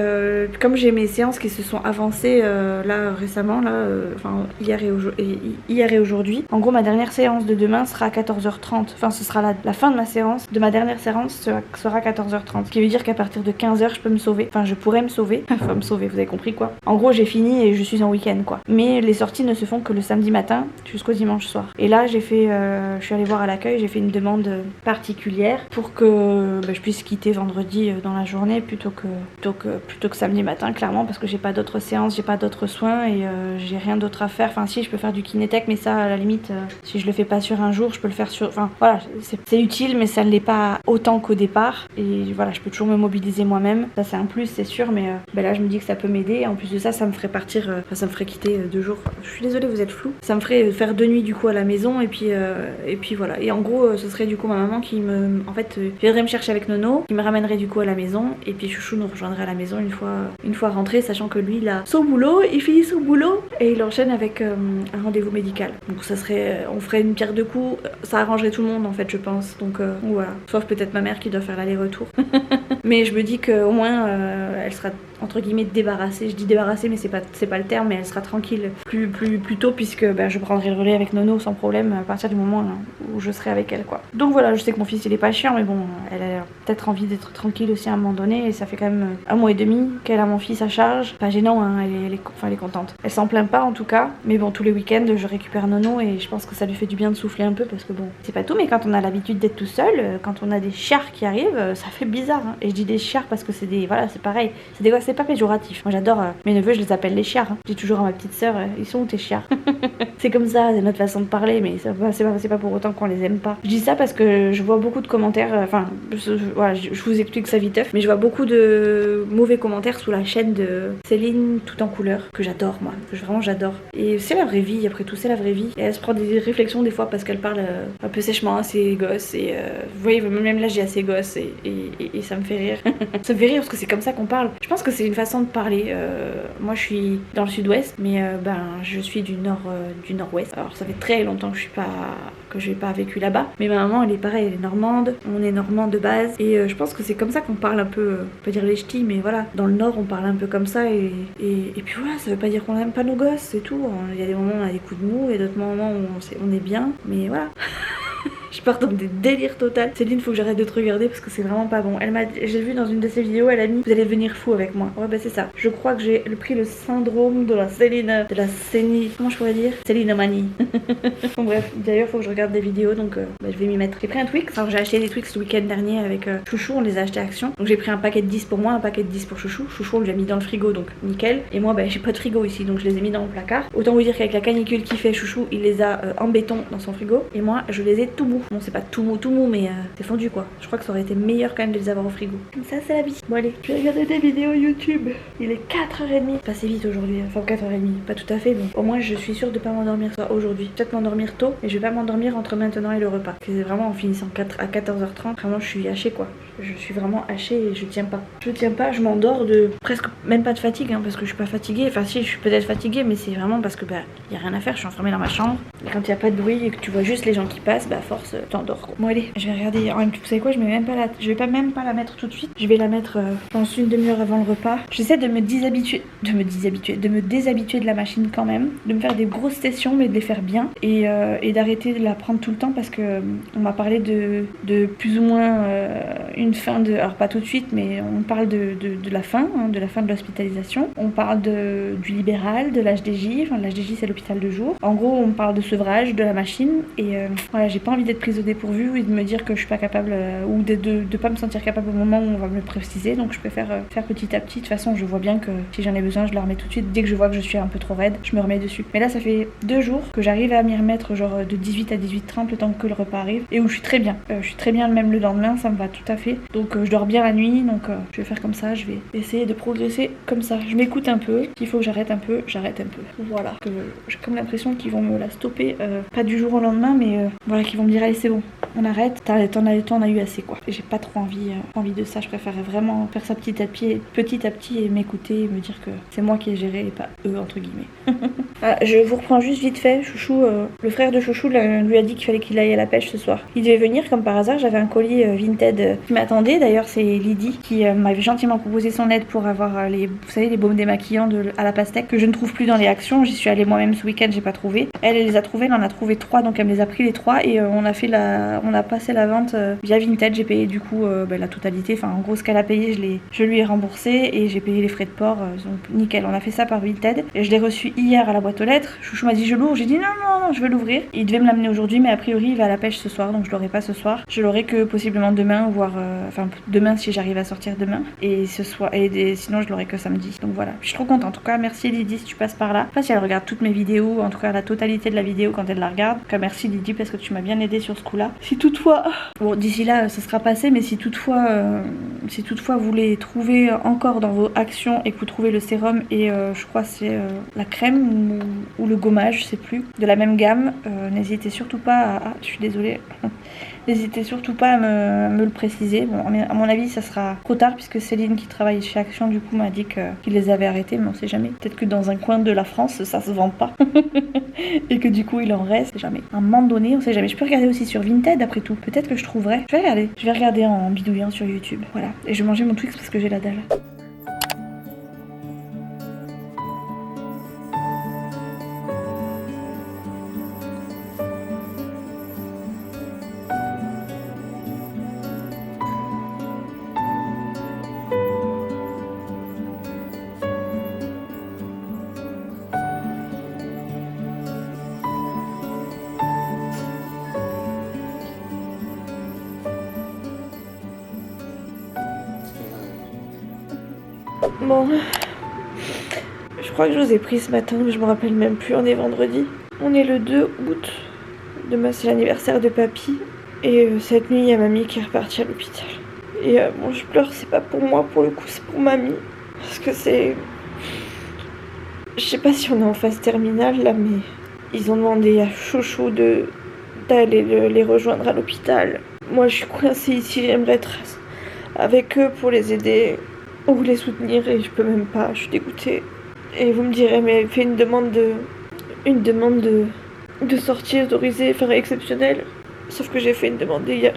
comme j'ai mes séances qui se sont avancées là récemment là enfin hier et aujourd'hui, en gros ma dernière séance de demain sera à 14h30, enfin ce sera la fin de ma séance de ma dernière séance sera 14h30, ce qui veut dire qu'à partir de 15h je peux me sauver, enfin je pourrais me sauver enfin me sauver, vous avez compris quoi. En gros j'ai fini et je suis en week-end quoi, mais les sorties ne se font que le samedi matin jusqu'au dimanche soir. Et là j'ai fait je suis allée voir à l'accueil, j'ai fait une demande particulière pour que je puisse quitter vendredi dans la journée plutôt que samedi matin, clairement, parce que j'ai pas d'autres séances, j'ai pas d'autres soins et j'ai rien d'autre à faire. Enfin si, je peux faire du kinésithèque, mais ça à la limite si je le fais pas sur un jour, je peux le faire sur... Enfin voilà, c'est utile mais ça ne l'est pas autant qu'au départ et voilà, je peux toujours me mobiliser moi-même, ça c'est un plus c'est sûr, mais là je me dis que ça peut m'aider. En plus de ça, ça me ferait partir, ça me ferait quitter 2 jours. Je suis désolée, vous êtes flou. Ça me ferait faire 2 nuits du coup à la maison et puis voilà. Et en gros ce serait du coup ma maman qui en fait viendrait me chercher avec Nono, qui me ramènerait du coup à la maison et puis Chouchou nous rejoindrait à la maison une fois rentré, sachant que lui il a son boulot, il finit son boulot et il enchaîne avec un rendez-vous médical. Donc ça serait, on ferait une pierre deux coups, ça arrangerait tout le monde en fait je pense. Donc voilà, sauf peut-être ma mère qui doit faire l'aller-retour. Mais je me dis qu'au moins elle sera entre guillemets débarrassée. Je dis débarrassée mais c'est pas le terme, mais elle sera tranquille plus tôt puisque je prendrai le relais avec Nono sans problème à partir du moment où je serai avec elle quoi. Donc voilà, je sais que mon fils il est pas chiant mais bon, elle a peut-être envie d'être tranquille aussi à un moment donné et ça fait quand même 1 mois et demi qu'elle a mon fils à charge. Pas gênant hein, elle est contente. Elle s'en plaint pas en tout cas, mais bon tous les week-ends je récupère Nono et je pense que ça lui fait du bien de souffler un peu parce que bon, c'est pas tout mais quand on a l'habitude d'être tout seul, quand on a des chiards qui arrivent, ça fait bizarre hein. Et je dis des chiards parce que c'est des, voilà c'est pareil, c'est des gosses, c'est pas péjoratif. Moi j'adore mes neveux, je les appelle les chiards hein. Je dis toujours à ma petite sœur, ils sont où tes chiards? C'est comme ça, c'est notre façon de parler mais c'est pas pour autant qu'on les aime pas. Je dis ça parce que je vois beaucoup de commentaires, voilà, je vous explique ça viteuf, mais je vois beaucoup de mauvais commentaires sous la chaîne de Céline tout en couleur, que j'adore moi, que vraiment j'adore. Et c'est la vraie vie, après tout c'est la vraie vie. Et elle se prend des réflexions des fois parce qu'elle parle un peu sèchement à ses gosses et vous voyez même là j'ai à ses gosses et ça me fait rire. Ça me fait rire parce que c'est comme ça qu'on parle. Je pense que c'est une façon de parler. Moi je suis dans le sud-ouest mais je suis du nord-ouest. Alors ça fait très longtemps que j'ai pas vécu là-bas, mais ma maman elle est pareille, elle est normande, on est normand de base et je pense que c'est comme ça qu'on parle un peu, pas dire les ch'tis mais voilà, dans le nord on parle un peu comme ça et puis voilà, ça veut pas dire qu'on aime pas nos gosses, c'est tout. Il y a des moments où on a des coups de mou et d'autres moments où on est bien, mais voilà. Je pars dans des délires total. Céline, faut que j'arrête de te regarder parce que c'est vraiment pas bon. J'ai vu dans une de ses vidéos, elle a mis vous allez devenir fou avec moi. Ouais, c'est ça. Je crois que j'ai pris le syndrome de la Céline, comment je pourrais dire, Célinomanie. Bon, bref, d'ailleurs, faut que je regarde des vidéos donc je vais m'y mettre. J'ai pris un Twix, enfin, j'ai acheté des Twix le week-end dernier avec Chouchou, on les a achetés à Action. Donc j'ai pris un paquet de 10 pour moi, un paquet de 10 pour Chouchou. Chouchou, on l'a mis dans le frigo donc nickel. Et moi, j'ai pas de frigo ici donc je les ai mis dans le placard. Autant vous dire qu'avec la canicule qui fait, Chouchou, il les a en béton dans son frigo et moi, je les ai tout mou. Bon, c'est pas tout mou mais c'est fondu quoi. Je crois que ça aurait été meilleur quand même de les avoir au frigo. Comme ça c'est la vie. Bon allez, je vais regarder des vidéos YouTube. Il est 4h30. Passé vite aujourd'hui, enfin 4h30, pas tout à fait, mais au moins je suis sûre de pas m'endormir aujourd'hui. Peut-être m'endormir tôt, mais je vais pas m'endormir entre maintenant et le repas. C'est vraiment en finissant à 14h30, vraiment je suis hachée quoi. Je suis vraiment hachée et je tiens pas, je m'endors de presque même pas de fatigue hein, parce que je suis pas fatiguée. Enfin si, je suis peut-être fatiguée mais c'est vraiment parce que y a rien à faire, je suis enfermée dans ma chambre. Et quand il y a pas de bruit et que tu vois juste les gens qui passent, à force t'endors quoi. Bon allez, je vais regarder. Vous savez quoi, je vais même pas la mettre tout de suite. Je vais la mettre je pense une demi-heure avant le repas. J'essaie de me déshabituer de la machine quand même, de me faire des grosses sessions mais de les faire bien et d'arrêter de la prendre tout le temps parce que on m'a parlé de plus ou moins une fin de, alors pas tout de suite mais on parle de la fin, hein, de la fin de l'hospitalisation. On parle du libéral, de l'HDJ, enfin l'HDJ c'est l'hôpital de jour. En gros on parle de sevrage de la machine et voilà, j'ai pas envie d'être d'être prise au dépourvu et de me dire que je suis pas capable ou de pas me sentir capable au moment où on va me le préciser. Donc je préfère faire petit à petit. De toute façon, je vois bien que si j'en ai besoin, je le remets tout de suite. Dès que je vois que je suis un peu trop raide, je me remets dessus. Mais là, ça fait 2 jours que j'arrive à m'y remettre, genre de 18 à 18h30 le temps que le repas arrive, et où je suis très bien. Je suis très bien même le lendemain, ça me va tout à fait. Donc je dors bien la nuit, donc je vais faire comme ça, je vais essayer de progresser comme ça. Je m'écoute un peu, s'il faut que j'arrête un peu, j'arrête un peu. Voilà, que j'ai comme l'impression qu'ils vont me la stopper, pas du jour au lendemain, mais voilà, qu'ils vont me dire allez c'est bon, on arrête, t'en as eu assez quoi. Et j'ai pas trop envie de ça, je préférerais vraiment faire ça petit à petit et m'écouter et me dire que c'est moi qui ai géré et pas eux entre guillemets. Je vous reprends juste vite fait, Chouchou, le frère de Chouchou lui a dit qu'il fallait qu'il aille à la pêche ce soir. Il devait venir comme par hasard, j'avais un colis Vinted qui m'attendait, d'ailleurs c'est Lydie qui m'avait gentiment proposé son aide pour avoir vous savez les baumes démaquillants à la pastèque que je ne trouve plus dans les actions. J'y suis allée moi-même ce week-end, j'ai pas trouvé. Elle les a trouvés, elle en a trouvé 3, donc elle me les a pris les 3 et on a passé la vente via Vinted. J'ai payé du coup la totalité, enfin en gros ce qu'elle a payé je lui ai remboursé et j'ai payé les frais de port, donc nickel. On a fait ça par Vinted et je l'ai reçu hier à la boîte aux lettres. Chouchou m'a dit je l'ouvre, j'ai dit non, je veux l'ouvrir. Il devait me l'amener aujourd'hui, mais a priori il va à la pêche ce soir, donc je l'aurai pas ce soir. Je l'aurai que possiblement demain, voire demain si j'arrive à sortir demain. Et ce soir, sinon je l'aurai que samedi. Donc voilà, je suis trop contente. En tout cas, merci Lydie si tu passes par là. Enfin, si elle regarde toutes mes vidéos, en tout cas la totalité de la vidéo quand elle la regarde. En tout cas, merci Lydie parce que tu m'as bien aidé sur ce coup-là. Si toutefois, bon d'ici là ça sera passé, mais si toutefois vous voulez trouver encore dans vos actions et que vous trouvez le sérum et je crois c'est la crème ou le gommage, je sais plus, de la même gamme, n'hésitez surtout pas je suis désolée. N'hésitez surtout pas à me le préciser. Bon, à mon avis, ça sera trop tard puisque Céline qui travaille chez Action du coup m'a dit qu'il les avait arrêtés, mais on sait jamais. Peut-être que dans un coin de la France, ça se vend pas et que du coup il en reste. On sait jamais. À un moment donné, on sait jamais. Je peux regarder aussi sur Vinted après tout. Peut-être que je trouverai. Je vais regarder en bidouillant sur YouTube. Voilà. Et je vais manger mon Twix parce que j'ai la dalle. Bon, je crois que je vous ai pris ce matin, mais je me rappelle même plus, on est vendredi. On est le 2 août, demain c'est l'anniversaire de papy, et cette nuit il y a mamie qui est repartie à l'hôpital. Et bon, je pleure, c'est pas pour moi pour le coup, c'est pour mamie, parce que c'est... Je sais pas si on est en phase terminale là, mais ils ont demandé à Chouchou d'aller les rejoindre à l'hôpital. Moi je suis coincée ici, j'aimerais être avec eux pour les aider ou les soutenir et je peux même pas, je suis dégoûtée. Et vous me direz, mais elle fait une demande de sortie autorisée, enfin exceptionnelle. Sauf que j'ai fait une demande hier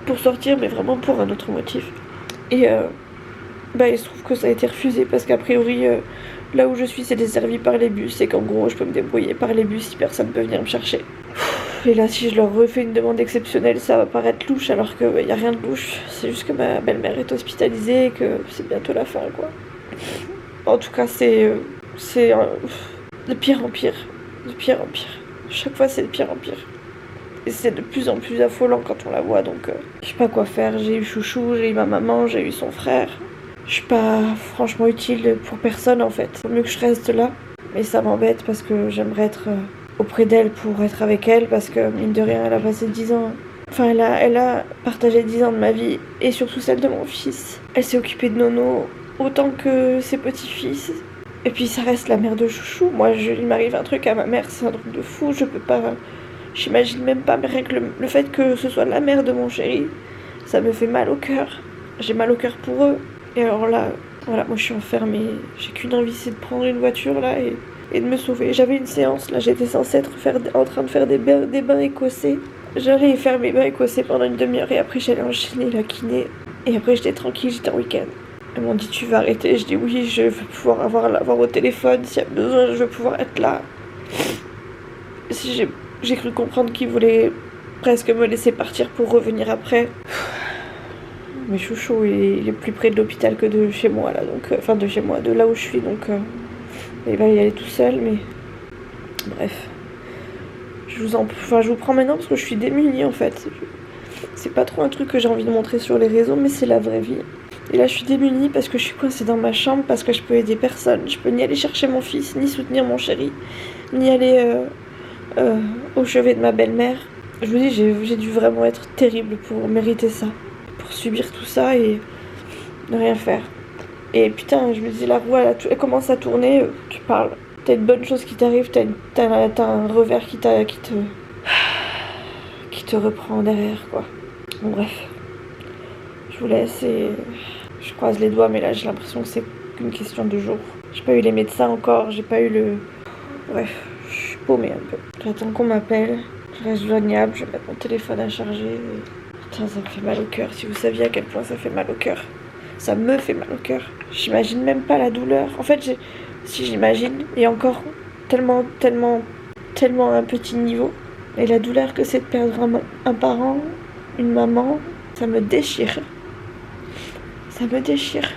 pour sortir, mais vraiment pour un autre motif. Et il se trouve que ça a été refusé parce qu'a priori, là où je suis, c'est desservi par les bus et qu'en gros, je peux me débrouiller par les bus si personne peut venir me chercher. Et là, si je leur refais une demande exceptionnelle, ça va paraître louche, alors qu'il n'y a rien de louche. C'est juste que ma belle-mère est hospitalisée et que c'est bientôt la fin, quoi. En tout cas, c'est de pire en pire. De pire en pire. Chaque fois, c'est de pire en pire. Et c'est de plus en plus affolant quand on la voit, donc je sais pas quoi faire. J'ai eu Chouchou, j'ai eu ma maman, j'ai eu son frère. Je suis pas franchement utile pour personne, en fait. Faut mieux que je reste là. Mais ça m'embête parce que j'aimerais être... auprès d'elle pour être avec elle parce que mine de rien elle a passé 10 ans, enfin elle a partagé 10 ans de ma vie et surtout celle de mon fils. Elle s'est occupée de Nono autant que ses petits-fils et puis ça reste la mère de Chouchou. Moi il m'arrive un truc à ma mère, c'est un truc de fou, je peux pas, j'imagine même pas, mais rien que le fait que ce soit la mère de mon chéri, ça me fait mal au cœur. J'ai mal au cœur pour eux et alors là voilà, moi je suis enfermée, j'ai qu'une envie, c'est de prendre une voiture là et de me sauver. J'avais une séance, là j'étais censée être en train de faire des bains écossais. J'allais faire mes bains écossais pendant une demi-heure et après j'allais enchaîner la kiné. Et après j'étais tranquille, j'étais en week-end. Elles m'ont dit tu vas arrêter, je dis oui, je veux pouvoir l'avoir au téléphone, s'il y a besoin je veux pouvoir être là. J'ai cru comprendre qu'ils voulaient presque me laisser partir pour revenir après. Mais Chouchou il est plus près de l'hôpital que de chez moi là, donc enfin de chez moi, de là où je suis, donc il va y aller tout seul, mais bref. je vous prends maintenant parce que je suis démunie en fait. C'est pas trop un truc que j'ai envie de montrer sur les réseaux, mais c'est la vraie vie. Et là je suis démunie parce que je suis coincée dans ma chambre, parce que je peux aider personne. Je peux ni aller chercher mon fils, ni soutenir mon chéri, ni aller au chevet de ma belle-mère. Je vous dis, j'ai dû vraiment être terrible pour mériter ça, pour subir tout ça et ne rien faire. Et putain, je me dis, la roue elle commence à tourner, tu parles. T'as une bonne chose qui t'arrive, t'as un revers qui te reprend derrière, quoi. Bon, bref. Je vous laisse et je croise les doigts, mais là j'ai l'impression que c'est qu'une question de jours. J'ai pas eu les médecins encore, j'ai pas eu le... Bref, je suis paumée un peu. J'attends qu'on m'appelle, je reste joignable, je vais mettre mon téléphone à charger. Et... Putain, ça me fait mal au cœur. Si vous saviez à quel point ça fait mal au cœur. Ça me fait mal au cœur. J'imagine même pas la douleur. En fait, si j'imagine, et encore tellement un petit niveau. Et la douleur que c'est de perdre un parent, une maman, ça me déchire. Ça me déchire.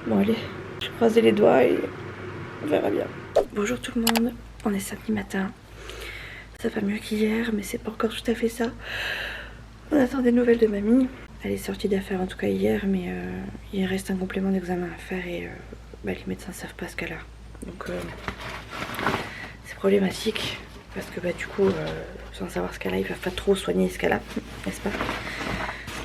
Bon allez, je croise les doigts et on verra bien. Bonjour tout le monde, on est samedi matin. Ça va mieux qu'hier, mais c'est pas encore tout à fait ça. On attend des nouvelles de mamie. Elle est sortie d'affaires en tout cas hier, mais il reste un complément d'examen à faire et les médecins savent pas ce qu'elle a. Donc c'est problématique parce que du coup, sans savoir ce qu'elle a, ils peuvent pas trop soigner ce qu'elle a, n'est-ce pas?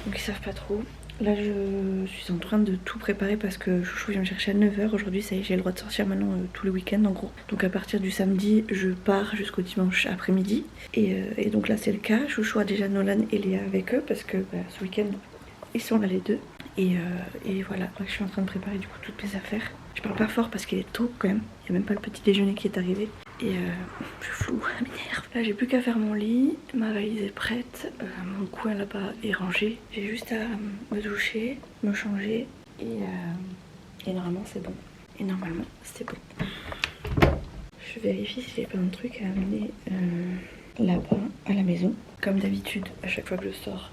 Donc ils savent pas trop. Là je suis en train de tout préparer parce que Chouchou vient me chercher à 9h. Aujourd'hui ça y est, j'ai le droit de sortir maintenant tous les week-ends en gros. Donc à partir du samedi je pars jusqu'au dimanche après-midi. Et donc là c'est le cas. Chouchou a déjà Nolan et Léa avec eux parce que ce week-end ils sont là les deux. Et voilà, je suis en train de préparer du coup toutes mes affaires. Je parle pas fort parce qu'il est tôt quand même. Il n'y a même pas le petit déjeuner qui est arrivé. Et je suis floue, ça m'énerve. Là j'ai plus qu'à faire mon lit, ma valise est prête, mon coin là-bas est rangé. J'ai juste à me doucher, me changer et normalement c'est bon. Et normalement c'est bon. Je vérifie si j'ai plein de trucs à amener là-bas à la maison. Comme d'habitude, à chaque fois que je sors,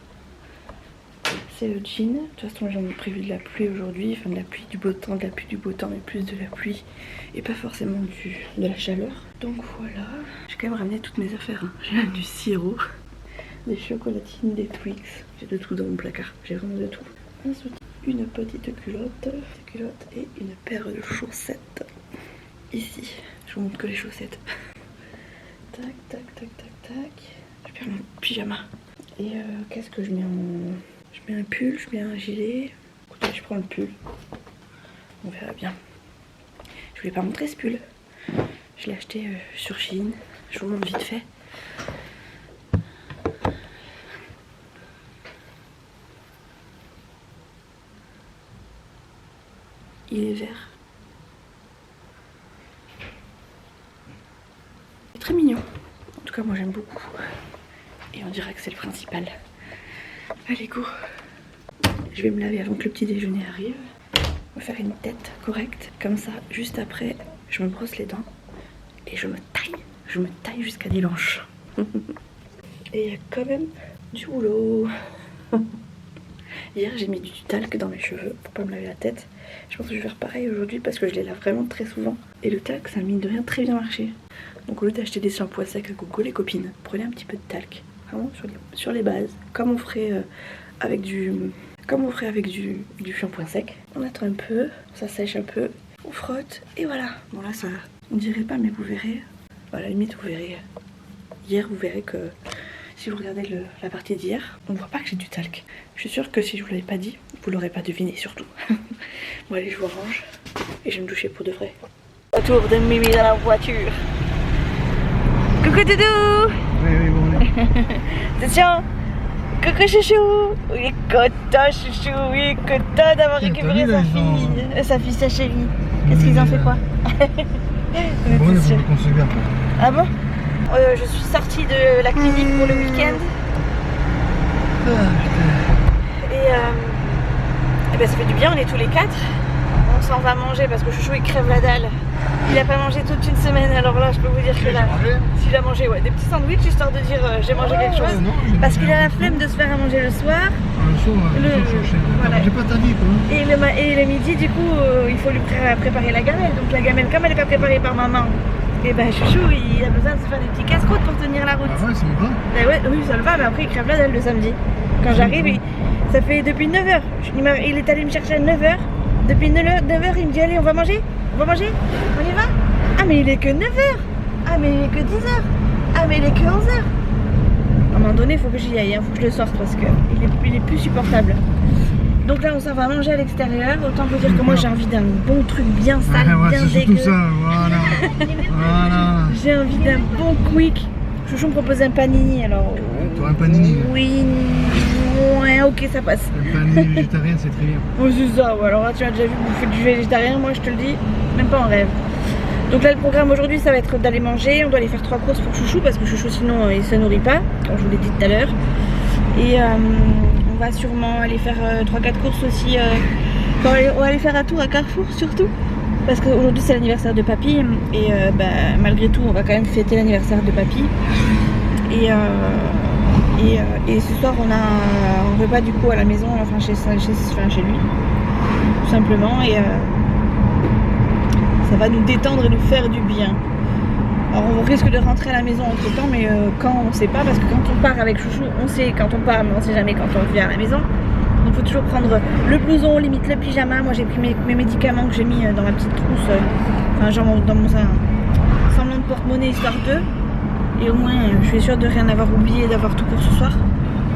c'est le jean. De toute façon j'en ai prévu de la pluie aujourd'hui, enfin de la pluie, du beau temps, de la pluie, du beau temps, mais plus de la pluie et pas forcément de la chaleur. Donc voilà, j'ai quand même ramené toutes mes affaires, hein. J'ai du sirop, des chocolatines, des Twix, j'ai de tout dans mon placard, j'ai vraiment de tout. Un soutien, une petite culotte, et une paire de chaussettes. Ici, je vous montre que les chaussettes. Tac, tac, tac, tac, tac. Je perds mon pyjama. Et qu'est-ce que je mets en... Je mets un pull, je mets un gilet. Écoutez, je prends le pull. On verra bien. Je voulais pas montrer ce pull. Je l'ai acheté sur Shein. Je vous montre vite fait. Il est vert. Il est très mignon. En tout cas, moi j'aime beaucoup. Et on dirait que c'est le principal. Allez, go. Je vais me laver avant que le petit déjeuner arrive. On va faire une tête correcte. Comme ça, juste après, je me brosse les dents. Et je me taille. Je me taille jusqu'à dimanche. Et il y a quand même du boulot. Hier, j'ai mis du talc dans mes cheveux pour pas me laver la tête. Je pense que je vais faire pareil aujourd'hui parce que je les lave vraiment très souvent. Et le talc, ça a mine de rien très bien marché. Donc au lieu d'acheter des shampoings secs à gogo, les copines, prenez un petit peu de talc. Vraiment sur les bases. Comme on ferait avec du shampoing sec. On attend un peu, ça sèche un peu. On frotte et voilà. Bon là, ça, on dirait pas, mais vous verrez. À la limite, vous verrez. Hier, vous verrez que si vous regardez la partie d'hier, on voit pas que j'ai du talc. Je suis sûre que si je vous l'avais pas dit, vous l'aurez pas deviné surtout. Bon allez, je vous arrange et je vais me doucher pour de vrai. Retour de Mimi dans la voiture. Coucou Doudou. Oui, bon. Attention. Coucou chouchou. Il est content chouchou, il est content d'avoir récupéré sa fille, sa chérie. Qu'est-ce qu'ils ont fait quoi? Bon, il faut qu'on se garde. Ah bon? Je suis sortie de la clinique pour le week-end. Et ben ça fait du bien, on est tous les quatre. On s'en va manger parce que Chouchou il crève la dalle Il a pas mangé toute une semaine, alors là je peux vous dire que là, s'il a mangé des petits sandwichs histoire de dire j'ai mangé quelque chose, parce qu'il a la flemme de se faire à manger le soir. Voilà. J'ai pas ta vie quoi. Et le midi du coup il faut lui préparer la gamelle, donc la gamelle comme elle n'est pas préparée par maman, et ben chouchou il a besoin de se faire des petits casse-croûtes pour tenir la route. Ah ouais, ça me va. Ben ouais, oui ça le va, mais après il crève la dalle le samedi. Quand j'arrive, ça fait depuis 9h, il est allé me chercher à 9h, depuis 9h il me dit allez on va manger, on y va. Ah mais il est que 9h, ah mais il est que 10h, ah mais il est que 11h. À un moment donné il faut que j'y aille, faut que je le sorte parce qu'il est plus supportable. Donc là on s'en va manger à l'extérieur, autant vous dire que moi j'ai envie d'un bon truc bien sale, bien dégueu. C'est tout ça, voilà. J'ai envie d'un bon quick. Chouchou me propose un panini alors. Toi un panini. Oui, ouais, ok ça passe. Un panini végétarien c'est très bien. Oh c'est ça, ouais. Alors là tu as déjà vu bouffer du végétarien, moi je te le dis, même pas en rêve. Donc là le programme aujourd'hui ça va être d'aller manger, on doit aller faire 3 courses pour Chouchou parce que Chouchou sinon il se nourrit pas, comme je vous l'ai dit tout à l'heure. Et on va sûrement aller faire 3-4 courses aussi, on va aller faire un tour à Carrefour surtout. Parce qu'aujourd'hui c'est l'anniversaire de papy et malgré tout on va quand même fêter l'anniversaire de papy. Et ce soir on a un repas du coup à la maison, enfin chez lui, tout simplement. Et ça va nous détendre et nous faire du bien. Alors on risque de rentrer à la maison entre temps, mais quand on sait pas, parce que quand on part avec Chouchou, on sait quand on part, mais on sait jamais quand on revient à la maison. Donc il faut toujours prendre le blouson, limite le pyjama. Moi j'ai pris mes médicaments que j'ai mis dans ma petite trousse, enfin genre dans mon semblant de porte-monnaie histoire d'eux. Et au moins je suis sûre de rien avoir oublié, d'avoir tout pour ce soir.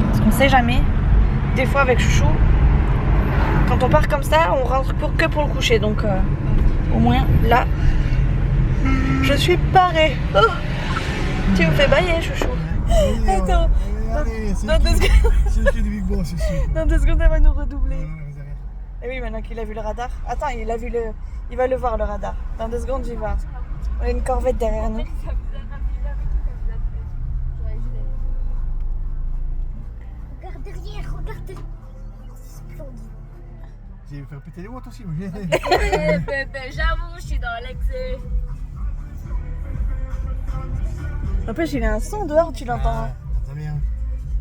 Parce qu'on sait jamais. Des fois avec Chouchou, quand on part comme ça, on rentre que pour le coucher. Donc au moins là, je suis parée. Oh, tu me fais bailler Chouchou. Attends. C'est le cul du Big Boss ici. Dans 2 secondes, elle va nous redoubler. Et oui, maintenant qu'il a vu le radar. Attends, il va le voir le radar. Dans 2 secondes, j'y vais. On a une corvette derrière nous. Regarde derrière, regarde. J'ai faire péter les watts aussi. Bébé, j'avoue, je suis dans l'excès. En plus, il y a un son dehors, tu l'entends. Très bien.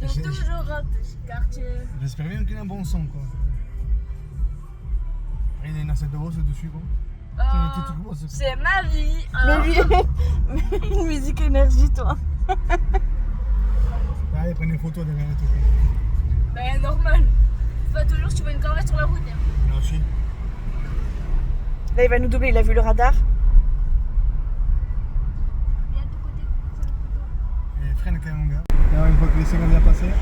J'ai toujours un petit quartier. J'espère bien qu'il a un bon son quoi. Il y a une assiette de rose dessus quoi. C'est ma vie. Mais lui, une musique énergie, toi. Allez, prenez une photo derrière et tout. Ben normal. C'est pas toujours si tu vois une corvette sur la route. Hein. Non, si. Là, il va nous doubler, il a vu le radar. Viens de côté. Et freine quand même mon gars. Alors, une fois que les secondes sont passées.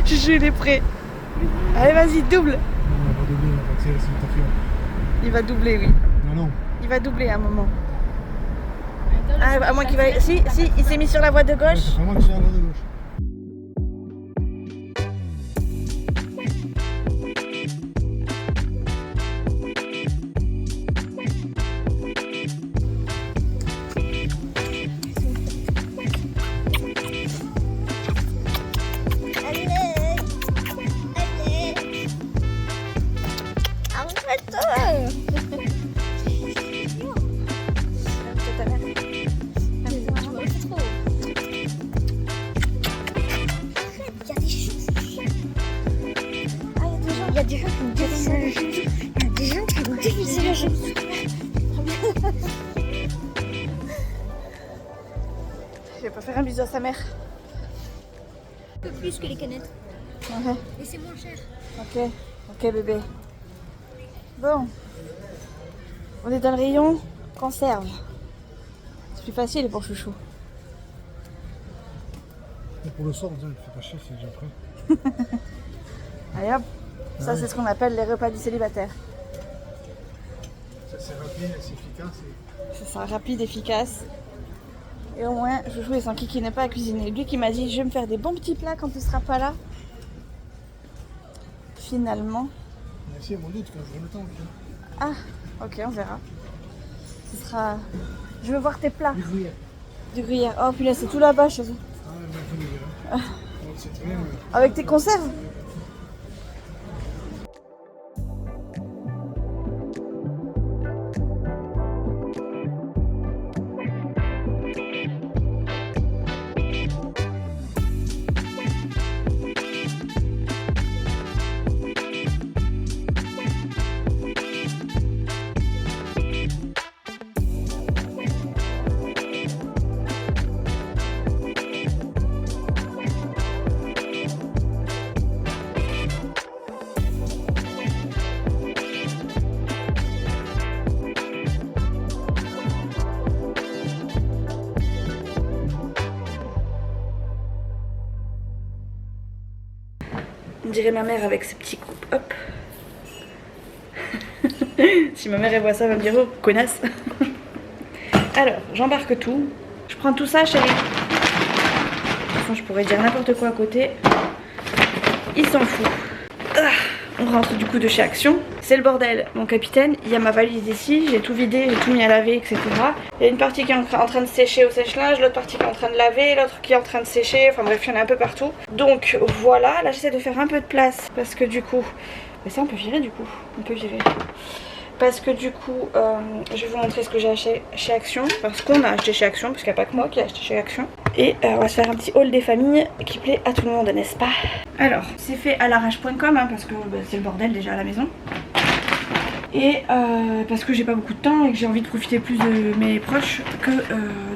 Chouchou, il est prêt. Allez, vas-y, double. Non, on va pas doubler, on va pas tirer sur ta fiole. Il va doubler, oui. Non. Il va doubler à un moment. Attends, Ah, à moins qu'il va. Si, il s'est mis sur la voie de Ouais, gauche. c'est vraiment que j'ai un voie de gauche. Il y a des gens qui me dévissent la jambe. Il y a des gens qui me dévissent la jambe. Je vais pas faire un bisou à sa mère. Un peu plus que les canettes. Ouais. Et c'est moins cher. Ok bébé. Bon. On est dans le rayon conserve. C'est plus facile pour Chouchou. Et pour le soir, ne fais pas chier, c'est déjà prêt. Allez hop. Ça, c'est ce qu'on appelle les repas du célibataire. C'est rapide, c'est efficace. C'est ça, rapide, efficace. Et au moins, Chouchou et son kiki n'est pas à cuisiner. Lui qui m'a dit, je vais me faire des bons petits plats quand tu seras pas là. Finalement. Merci, mon doute, quand j'aurai le temps. Ah, ok, on verra. Ce sera... Je veux voir tes plats. Du gruyère. Du gruyère. Oh, punaise, c'est tout là-bas chez eux. Ah, ouais, bah, du gruyère. Donc, c'est très bien. Avec tes conserves? On dirait ma mère avec ses petits coupes. Hop. Si ma mère elle voit ça, elle va me dire oh connasse. Alors, j'embarque tout. Je prends tout ça chérie. De toute façon, je pourrais dire n'importe quoi à côté. Il s'en fout. Ah, on rentre du coup de chez Action. C'est le bordel, mon capitaine. Il y a ma valise ici. J'ai tout vidé, j'ai tout mis à laver, etc. Il y a une partie qui est en train de sécher au sèche-linge, l'autre partie qui est en train de laver, l'autre qui est en train de sécher. Enfin bref, il y en a un peu partout. Donc voilà, là j'essaie de faire un peu de place parce que du coup... Mais ça on peut virer du coup. On peut virer. Parce que du coup, je vais vous montrer ce que j'ai acheté chez Action. Enfin, ce qu'on a acheté chez Action, parce qu'il n'y a pas que moi qui ai acheté chez Action. Et on va se faire un petit haul des familles qui plaît à tout le monde, n'est-ce pas? Alors, c'est fait à l'arrache.com, hein, parce que c'est le bordel déjà à la maison. Et parce que j'ai pas beaucoup de temps et que j'ai envie de profiter plus de mes proches que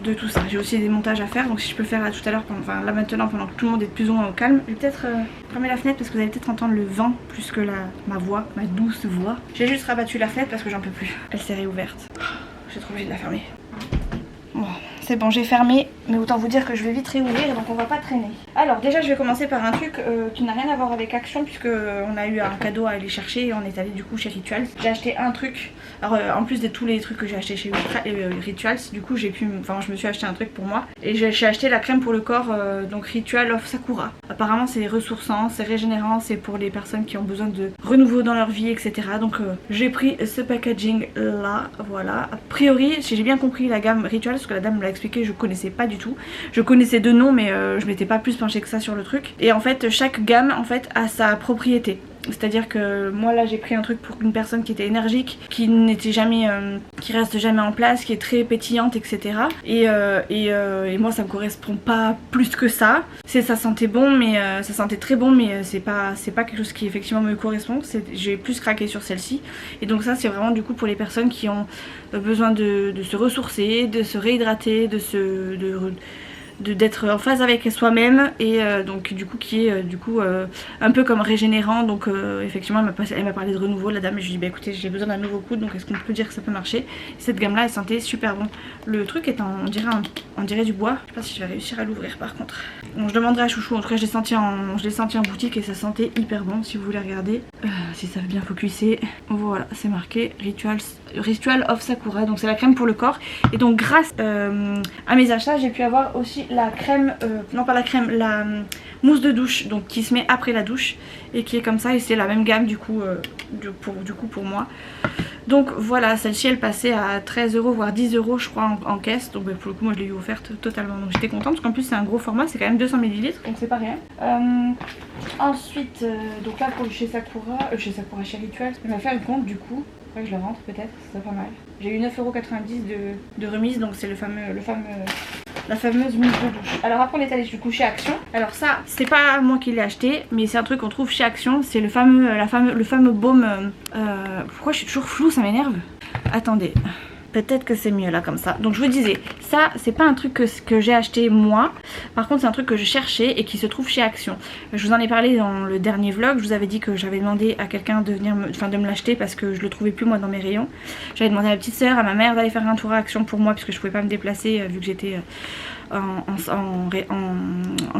de tout ça. J'ai aussi des montages à faire, donc si je peux faire là tout à l'heure, enfin là maintenant pendant que tout le monde est plus ou moins au calme, je vais peut-être fermer la fenêtre parce que vous allez peut-être entendre le vent plus que ma voix, ma douce voix. J'ai juste rabattu la fenêtre parce que j'en peux plus. Elle s'est réouverte. J'ai trop obligée de la fermer. Bon, c'est bon, j'ai fermé, mais autant vous dire que je vais vite réouvrir, donc on va pas traîner. Alors déjà je vais commencer par un truc qui n'a rien à voir avec Action, puisque on a eu un cadeau à aller chercher et on est allé du coup chez Rituals. J'ai acheté un truc, alors en plus de tous les trucs que j'ai acheté chez Rituals, du coup j'ai pu, enfin je me suis acheté un truc pour moi. Et j'ai acheté la crème pour le corps, donc Ritual of Sakura. Apparemment c'est ressourçant, c'est régénérant, c'est pour les personnes qui ont besoin de renouveau dans leur vie, etc. Donc j'ai pris ce packaging là, voilà. A priori, si j'ai bien compris la gamme Rituals, parce que la dame me l'a expliqué, je connaissais pas du tout. Je connaissais deux noms, mais je m'étais pas plus penchée que ça sur le truc. Et en fait, chaque gamme en fait a sa propriété. C'est-à-dire que moi là j'ai pris un truc pour une personne qui était énergique, qui n'était jamais, qui reste jamais en place, qui est très pétillante, etc. Et moi ça me correspond pas plus que ça. Ça sentait bon, mais ça sentait très bon, mais c'est pas quelque chose qui effectivement me correspond. J'ai plus craqué sur celle-ci. Et donc ça c'est vraiment du coup pour les personnes qui ont besoin de se ressourcer, de se réhydrater, d'être en phase avec soi-même et donc du coup qui est un peu comme régénérant. Donc effectivement elle m'a parlé de renouveau la dame, et je lui ai dit bah écoutez j'ai besoin d'un nouveau coude, donc est-ce qu'on peut dire que ça peut marcher. Et cette gamme là elle sentait super bon. Le truc est on dirait du bois. Je sais pas si je vais réussir à l'ouvrir par contre. Bon, je demanderai à Chouchou, en tout cas je l'ai senti en boutique et ça sentait hyper bon. Si vous voulez regarder, si ça veut bien focuser, voilà c'est marqué Ritual of Sakura, donc c'est la crème pour le corps. Et donc grâce à mes achats j'ai pu avoir aussi la crème, non pas la crème, la mousse de douche, donc qui se met après la douche et qui est comme ça, et c'est la même gamme du coup pour moi. Donc voilà, celle-ci elle passait à 13 € voire 10 € je crois en caisse, donc pour le coup moi je l'ai eu offerte totalement, donc j'étais contente parce qu'en plus c'est un gros format, c'est quand même 200 ml, donc c'est pas rien. Ensuite donc là pour chez Sakura, chez Rituals, je vais faire une compte du coup. Ouais, je le rentre peut-être, c'est pas mal. J'ai eu 9,90 € de remise, donc c'est la fameuse mousse de douche. Alors après on est allé du coup chez Action. Alors ça c'est pas moi qui l'ai acheté, mais c'est un truc qu'on trouve chez Action. C'est le fameux baume. Pourquoi je suis toujours floue, ça m'énerve. Attendez. Peut-être que c'est mieux là comme ça. Donc je vous disais, ça c'est pas un truc que j'ai acheté moi. Par contre c'est un truc que je cherchais et qui se trouve chez Action. Je vous en ai parlé dans le dernier vlog. Je vous avais dit que j'avais demandé à quelqu'un de venir de me l'acheter parce que je le trouvais plus moi dans mes rayons. J'avais demandé à ma petite soeur, à ma mère d'aller faire un tour à Action pour moi puisque je pouvais pas me déplacer vu que j'étais en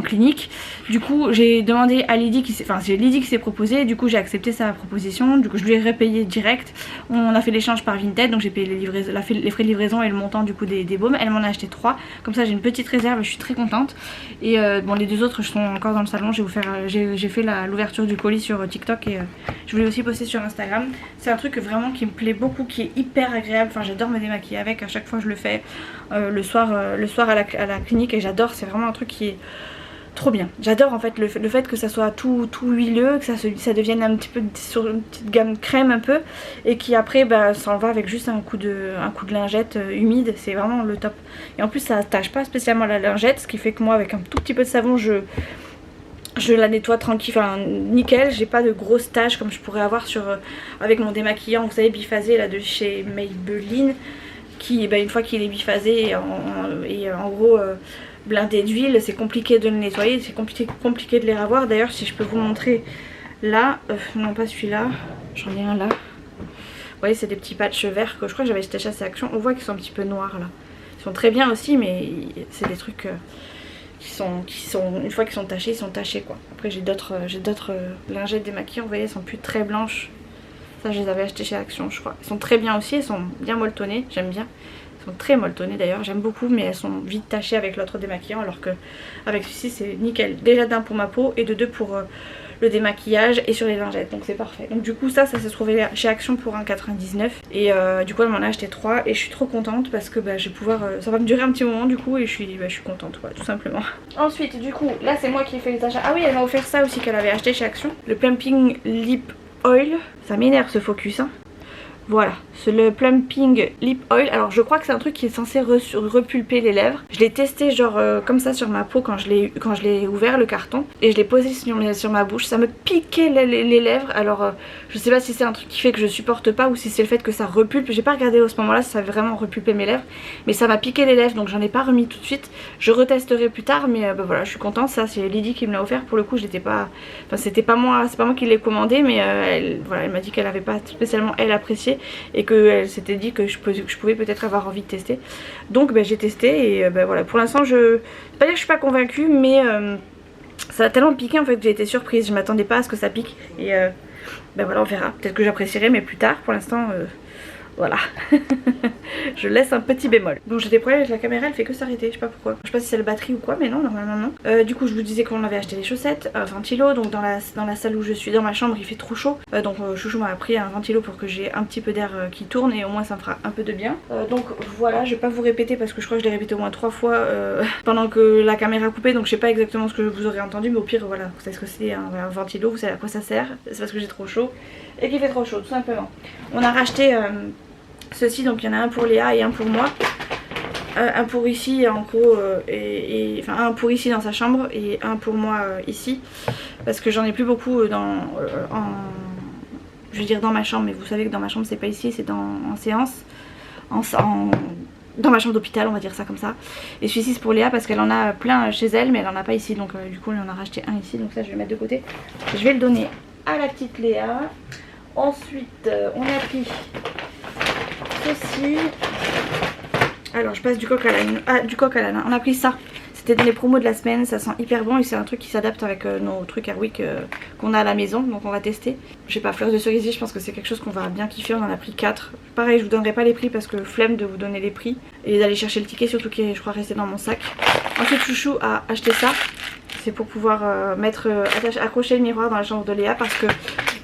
clinique. Du coup j'ai demandé à Lydie c'est Lydie qui s'est proposée, du coup j'ai accepté sa proposition, du coup je lui ai repayé direct. On a fait l'échange par Vinted, donc j'ai payé les frais de livraison et le montant du coup des baumes. Elle m'en a acheté 3, comme ça j'ai une petite réserve et je suis très contente. Et bon les deux autres sont encore dans le salon, j'ai fait l'ouverture du colis sur TikTok et je voulais aussi poster sur Instagram. C'est un truc vraiment qui me plaît beaucoup, qui est hyper agréable, enfin j'adore me démaquiller avec, à chaque fois je le fais le soir à la clinique et j'adore, c'est vraiment un truc qui est trop bien. J'adore en fait le fait que ça soit tout huileux, que ça devienne un petit peu sur une petite gamme crème un peu, et qui après s'en va avec juste un coup de lingette humide, c'est vraiment le top. Et en plus ça attache pas spécialement la lingette, ce qui fait que moi avec un tout petit peu de savon je la nettoie tranquille, enfin nickel, j'ai pas de grosses taches comme je pourrais avoir avec mon démaquillant, vous savez, biphasé là de chez Maybelline, qui une fois qu'il est biphasé et en gros blindé d'huile, c'est compliqué de le nettoyer, c'est compliqué de les ravoir. D'ailleurs si je peux vous montrer là, non pas celui-là, j'en ai un là, vous voyez c'est des petits patchs verts que je crois que j'avais acheté chez Action, on voit qu'ils sont un petit peu noirs là, ils sont très bien aussi mais c'est des trucs une fois qu'ils sont tachés, ils sont tachés quoi. Après j'ai d'autres lingettes démaquillées, vous voyez, elles sont plus très blanches. Ça je les avais achetées chez Action je crois. Elles sont très bien aussi, elles sont bien molletonnées, j'aime bien. Elles sont très molletonnées d'ailleurs, j'aime beaucoup, mais elles sont vite tachées avec l'autre démaquillant, alors que avec celui-ci c'est nickel. Déjà d'un pour ma peau et de deux pour le démaquillage et sur les lingettes, donc c'est parfait. Donc du coup ça se trouvait chez Action pour 1,99 et du coup elle m'en a acheté 3 et je suis trop contente parce que je vais pouvoir, ça va me durer un petit moment du coup, et je suis contente quoi, tout simplement. Ensuite du coup là c'est moi qui ai fait les achats. Ah oui, elle m'a offert ça aussi qu'elle avait acheté chez Action, le Plumping Lip Oil. Ça m'énerve ce focus hein. Voilà, c'est le Plumping Lip Oil. Alors je crois que c'est un truc qui est censé repulper les lèvres. Je l'ai testé genre comme ça sur ma peau quand je l'ai ouvert le carton. Et je l'ai posé sur ma bouche. Ça me piquait les lèvres. Alors je sais pas si c'est un truc qui fait que je supporte pas ou si c'est le fait que ça repulpe. J'ai pas regardé à ce moment là si ça avait vraiment repulpé mes lèvres. Mais ça m'a piqué les lèvres donc j'en ai pas remis tout de suite. Je retesterai plus tard mais voilà, je suis contente. Ça c'est Lydie qui me l'a offert. Pour le coup j'étais pas... Enfin c'était pas moi, c'est pas moi qui l'ai commandé. Mais elle m'a dit qu'elle avait pas spécialement elle apprécié. Et qu'elle s'était dit que je pouvais peut-être avoir envie de tester. Donc j'ai testé et voilà, pour l'instant je... C'est pas dire que je suis pas convaincue mais ça a tellement piqué en fait que j'ai été surprise. Je m'attendais pas à ce que ça pique et voilà, on verra. Peut-être que j'apprécierai mais plus tard. Pour l'instant voilà. Je laisse un petit bémol. Bon, j'ai des problèmes avec la caméra, elle fait que s'arrêter, je sais pas pourquoi. Je sais pas si c'est la batterie ou quoi, mais non, normalement non. Du coup je vous disais qu'on avait acheté les chaussettes, ventilo. Donc dans la salle où je suis, dans ma chambre, il fait trop chaud. Donc Chouchou m'a pris un ventilo pour que j'ai un petit peu d'air qui tourne et au moins ça me fera un peu de bien. Donc voilà, je vais pas vous répéter parce que je crois que je l'ai répété au moins 3 fois pendant que la caméra coupait. Donc je sais pas exactement ce que vous aurez entendu, mais au pire voilà, vous savez ce que c'est un ventilo, vous savez à quoi ça sert. C'est parce que j'ai trop chaud et qu'il fait trop chaud tout simplement. On a racheté ceci, donc il y en a un pour Léa et un pour moi. Un pour ici en gros enfin un pour ici dans sa chambre et un pour moi ici. Parce que j'en ai plus beaucoup je veux dire dans ma chambre, mais vous savez que dans ma chambre c'est pas ici, c'est en séance. Dans ma chambre d'hôpital, on va dire ça comme ça. Et celui-ci c'est pour Léa parce qu'elle en a plein chez elle mais elle en a pas ici. Donc du coup on en a racheté un ici, donc ça je vais le mettre de côté. Je vais le donner à la petite Léa. Ensuite on a pris ceci. Alors je passe du coq à l'âne. Ah, du coq à l'âne. On a pris ça. C'était dans les promos de la semaine. Ça sent hyper bon et c'est un truc qui s'adapte avec nos trucs Airwick qu'on a à la maison. Donc on va tester. Je sais pas, fleurs de cerisier, je pense que c'est quelque chose qu'on va bien kiffer. On en a pris 4. Pareil, je vous donnerai pas les prix parce que flemme de vous donner les prix et d'aller chercher le ticket, surtout qui est je crois resté dans mon sac. Ensuite Chouchou a acheté ça. C'est pour pouvoir accrocher le miroir dans la chambre de Léa parce que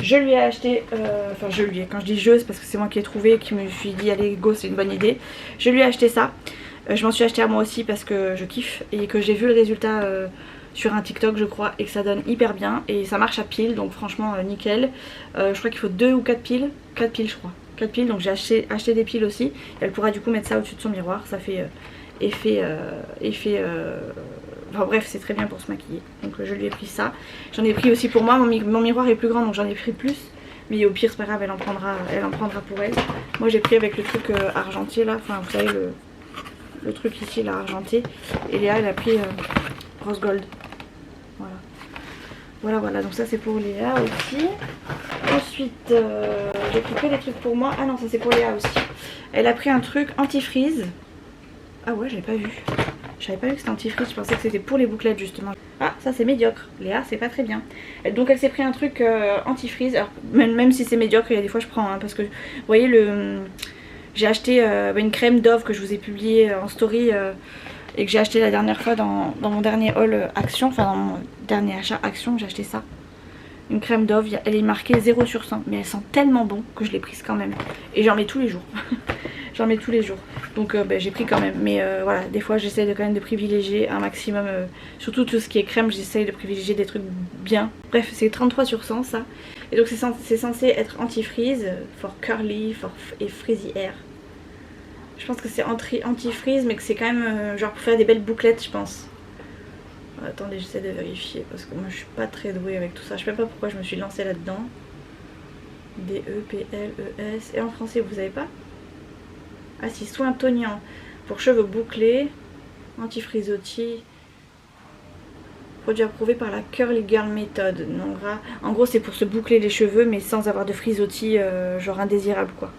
je lui ai acheté, enfin quand je dis je, c'est parce que c'est moi qui ai trouvé et qui me suis dit allez go c'est une bonne idée. Je lui ai acheté ça, je m'en suis acheté à moi aussi parce que je kiffe et que j'ai vu le résultat sur un TikTok je crois et que ça donne hyper bien et ça marche à pile donc franchement nickel. Je crois qu'il faut 2 ou 4 piles, 4 piles je crois, 4 piles donc j'ai acheté des piles aussi. Elle pourra du coup mettre ça au-dessus de son miroir, ça fait enfin bref c'est très bien pour se maquiller. Donc je lui ai pris ça. J'en ai pris aussi pour moi, mon miroir est plus grand donc j'en ai pris plus. Mais au pire c'est pas grave, elle en prendra pour elle. Moi j'ai pris avec le truc argenté là, enfin vous savez le truc ici là argenté. Et Léa elle a pris rose gold. Voilà, donc ça c'est pour Léa aussi. Ensuite j'ai pris que des trucs pour moi. Ah non ça c'est pour Léa aussi. Elle a pris un truc anti-freeze. Ah ouais j'avais pas vu. J'avais pas vu que c'était anti-freeze, je pensais que c'était pour les bouclettes justement. Ah ça c'est médiocre, Léa c'est pas très bien. Donc elle s'est pris un truc anti-freeze. Alors même si c'est médiocre, il y a des fois je prends hein, parce que vous voyez j'ai acheté une crème Dove que je vous ai publiée en story et que j'ai acheté la dernière fois dans mon dernier haul Action, enfin dans mon dernier achat Action, j'ai acheté ça. Une crème Dove, elle est marquée 0 sur 100 mais elle sent tellement bon que je l'ai prise quand même. Et j'en mets tous les jours. J'en mets tous les jours. Donc j'ai pris quand même. Mais voilà, des fois j'essaye quand même de privilégier un maximum. Surtout tout ce qui est crème, j'essaye de privilégier des trucs bien. Bref, c'est 33 sur 100 ça. Et donc c'est censé être anti-freeze, for curly, et frizzy hair. Je pense que c'est anti-freeze mais que c'est quand même genre pour faire des belles bouclettes je pense. Attendez, j'essaie de vérifier parce que moi je suis pas très douée avec tout ça. Je sais pas pourquoi je me suis lancée là-dedans. D-E-P-L-E-S. Et en français vous avez pas? Ah si, soin toniant pour cheveux bouclés, anti-frisottis, produit approuvé par la Curly Girl Method. Donc, en gros c'est pour se boucler les cheveux mais sans avoir de frisottis genre indésirables quoi.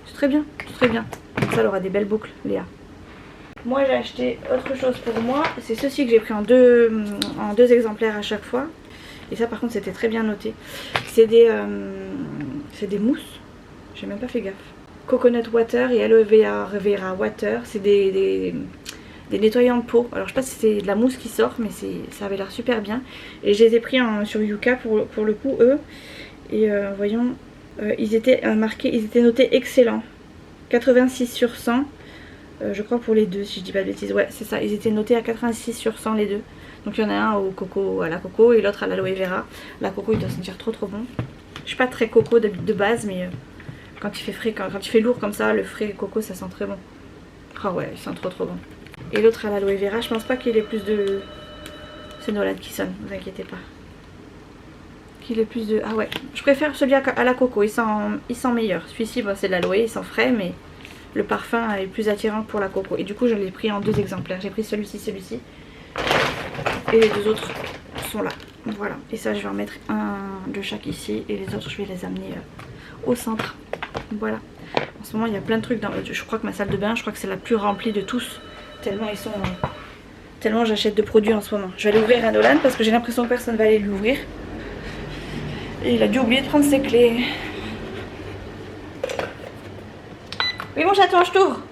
C'est très bien, c'est très bien. Comme ça elle aura des belles boucles Léa. moi j'ai acheté autre chose pour moi. C'est ceci que j'ai pris en deux exemplaires à chaque fois. Et ça par contre c'était très bien noté. C'est des mousses. J'ai même pas fait gaffe. Coconut water et aloe vera water. C'est des nettoyants de peau. Alors je sais pas si c'est de la mousse qui sort, mais ça avait l'air super bien. Et je les ai pris sur Yuka pour le coup eux. Et voyons, ils étaient notés excellents. 86 sur 100. Je crois pour les deux si je dis pas de bêtises. Ouais c'est ça, ils étaient notés à 86 sur 100 les deux. Donc il y en a un à la coco et l'autre à l'aloe vera. La coco il doit sentir trop bon. Je suis pas très coco de base, mais quand il fait frais, quand il fait lourd comme ça, le frais coco ça sent très bon. Ah ouais, il sent trop bon. Et l'autre à l'aloe vera, je pense pas qu'il ait plus de... C'est Nolan qui sonne, vous inquiétez pas. Qu'il ait plus de... Ah ouais, je préfère celui à la coco, il sent meilleur. Celui-ci bon, c'est de l'aloe, il sent frais, mais le parfum est plus attirant pour la coco. Et du coup je l'ai pris en deux exemplaires. J'ai pris celui-ci. Et les deux autres sont là. Voilà. Et ça je vais en mettre un de chaque ici. Et les autres je vais les amener au centre. Voilà. En ce moment il y a plein de trucs. Je crois que ma salle de bain, je crois que c'est la plus remplie de tous. Tellement ils sont... Tellement j'achète de produits en ce moment. Je vais aller ouvrir à Nolan parce que j'ai l'impression que personne va aller l'ouvrir. Et il a dû oublier de prendre ses clés. Oui mon chaton, je t'ouvre.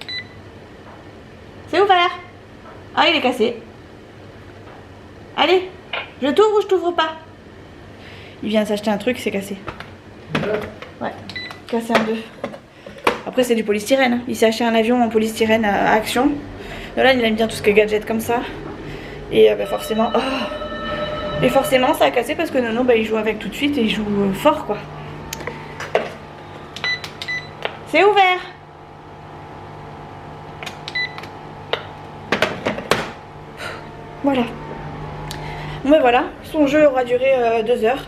C'est ouvert. Ah il est cassé. Allez, je t'ouvre ou je t'ouvre pas? Il vient s'acheter un truc, c'est cassé. Ouais, cassé en deux. Après c'est du polystyrène. Hein. Il s'est acheté un avion en polystyrène à Action. Là il aime bien tout ce qui est gadget comme ça. Et bah forcément... Oh. Et forcément ça a cassé parce que Nono bah, il joue avec tout de suite et il joue fort quoi. C'est ouvert. Voilà. Mais voilà, son jeu aura duré 2 heures.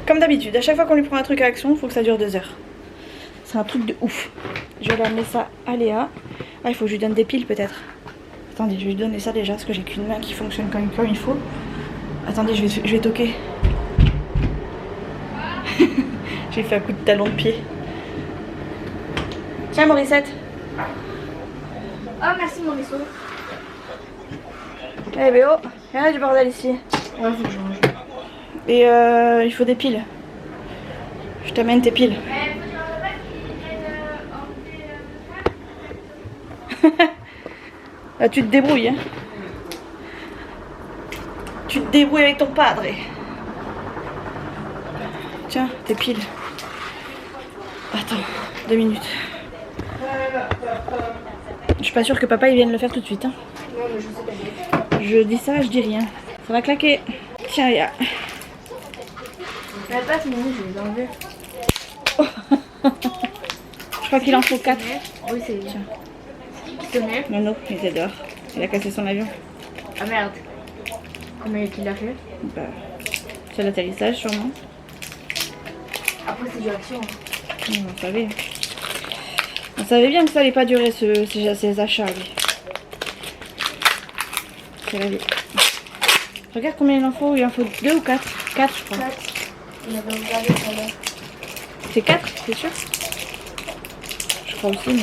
Comme d'habitude, à chaque fois qu'on lui prend un truc à Action, il faut que ça dure 2 heures. C'est un truc de ouf. Je vais lui amener ça à Léa. Ah, il faut que je lui donne des piles peut-être. Attendez, je vais lui donner ça déjà parce que j'ai qu'une main qui fonctionne comme il faut. Attendez, je vais toquer. J'ai fait un coup de talon de pied. Tiens, Morissette. Oh, merci, Morisseau. Eh ben oh, il y a du bordel ici. Ouais, faut que je range. Et il faut des piles. Je t'amène tes piles. Là tu te débrouilles hein. Tu te débrouilles avec ton padre. Tiens, tes piles. Attends, 2 minutes. Je suis pas sûre que papa il vienne le faire tout de suite hein. Non, mais je sais pas. Je dis ça, je dis rien. Ça va claquer. Tiens, Léa. La passe, mais je vais les enlever. Je crois qu'il en faut 4. Oui, c'est bien. Qui tenait? Non, il était dehors. Il a cassé son avion. Ah merde. Combien qu'il a fait? Bah, c'est l'atterrissage sûrement. Après, c'est du action. On savait. On savait bien que ça allait pas durer ces achats, lui. C'est la vie. Regarde combien il en faut. Il en faut 2 ou 4? 4 je crois. 4. On avait regardé tout à l'heure. C'est 4, c'est sûr? Je crois aussi, mais...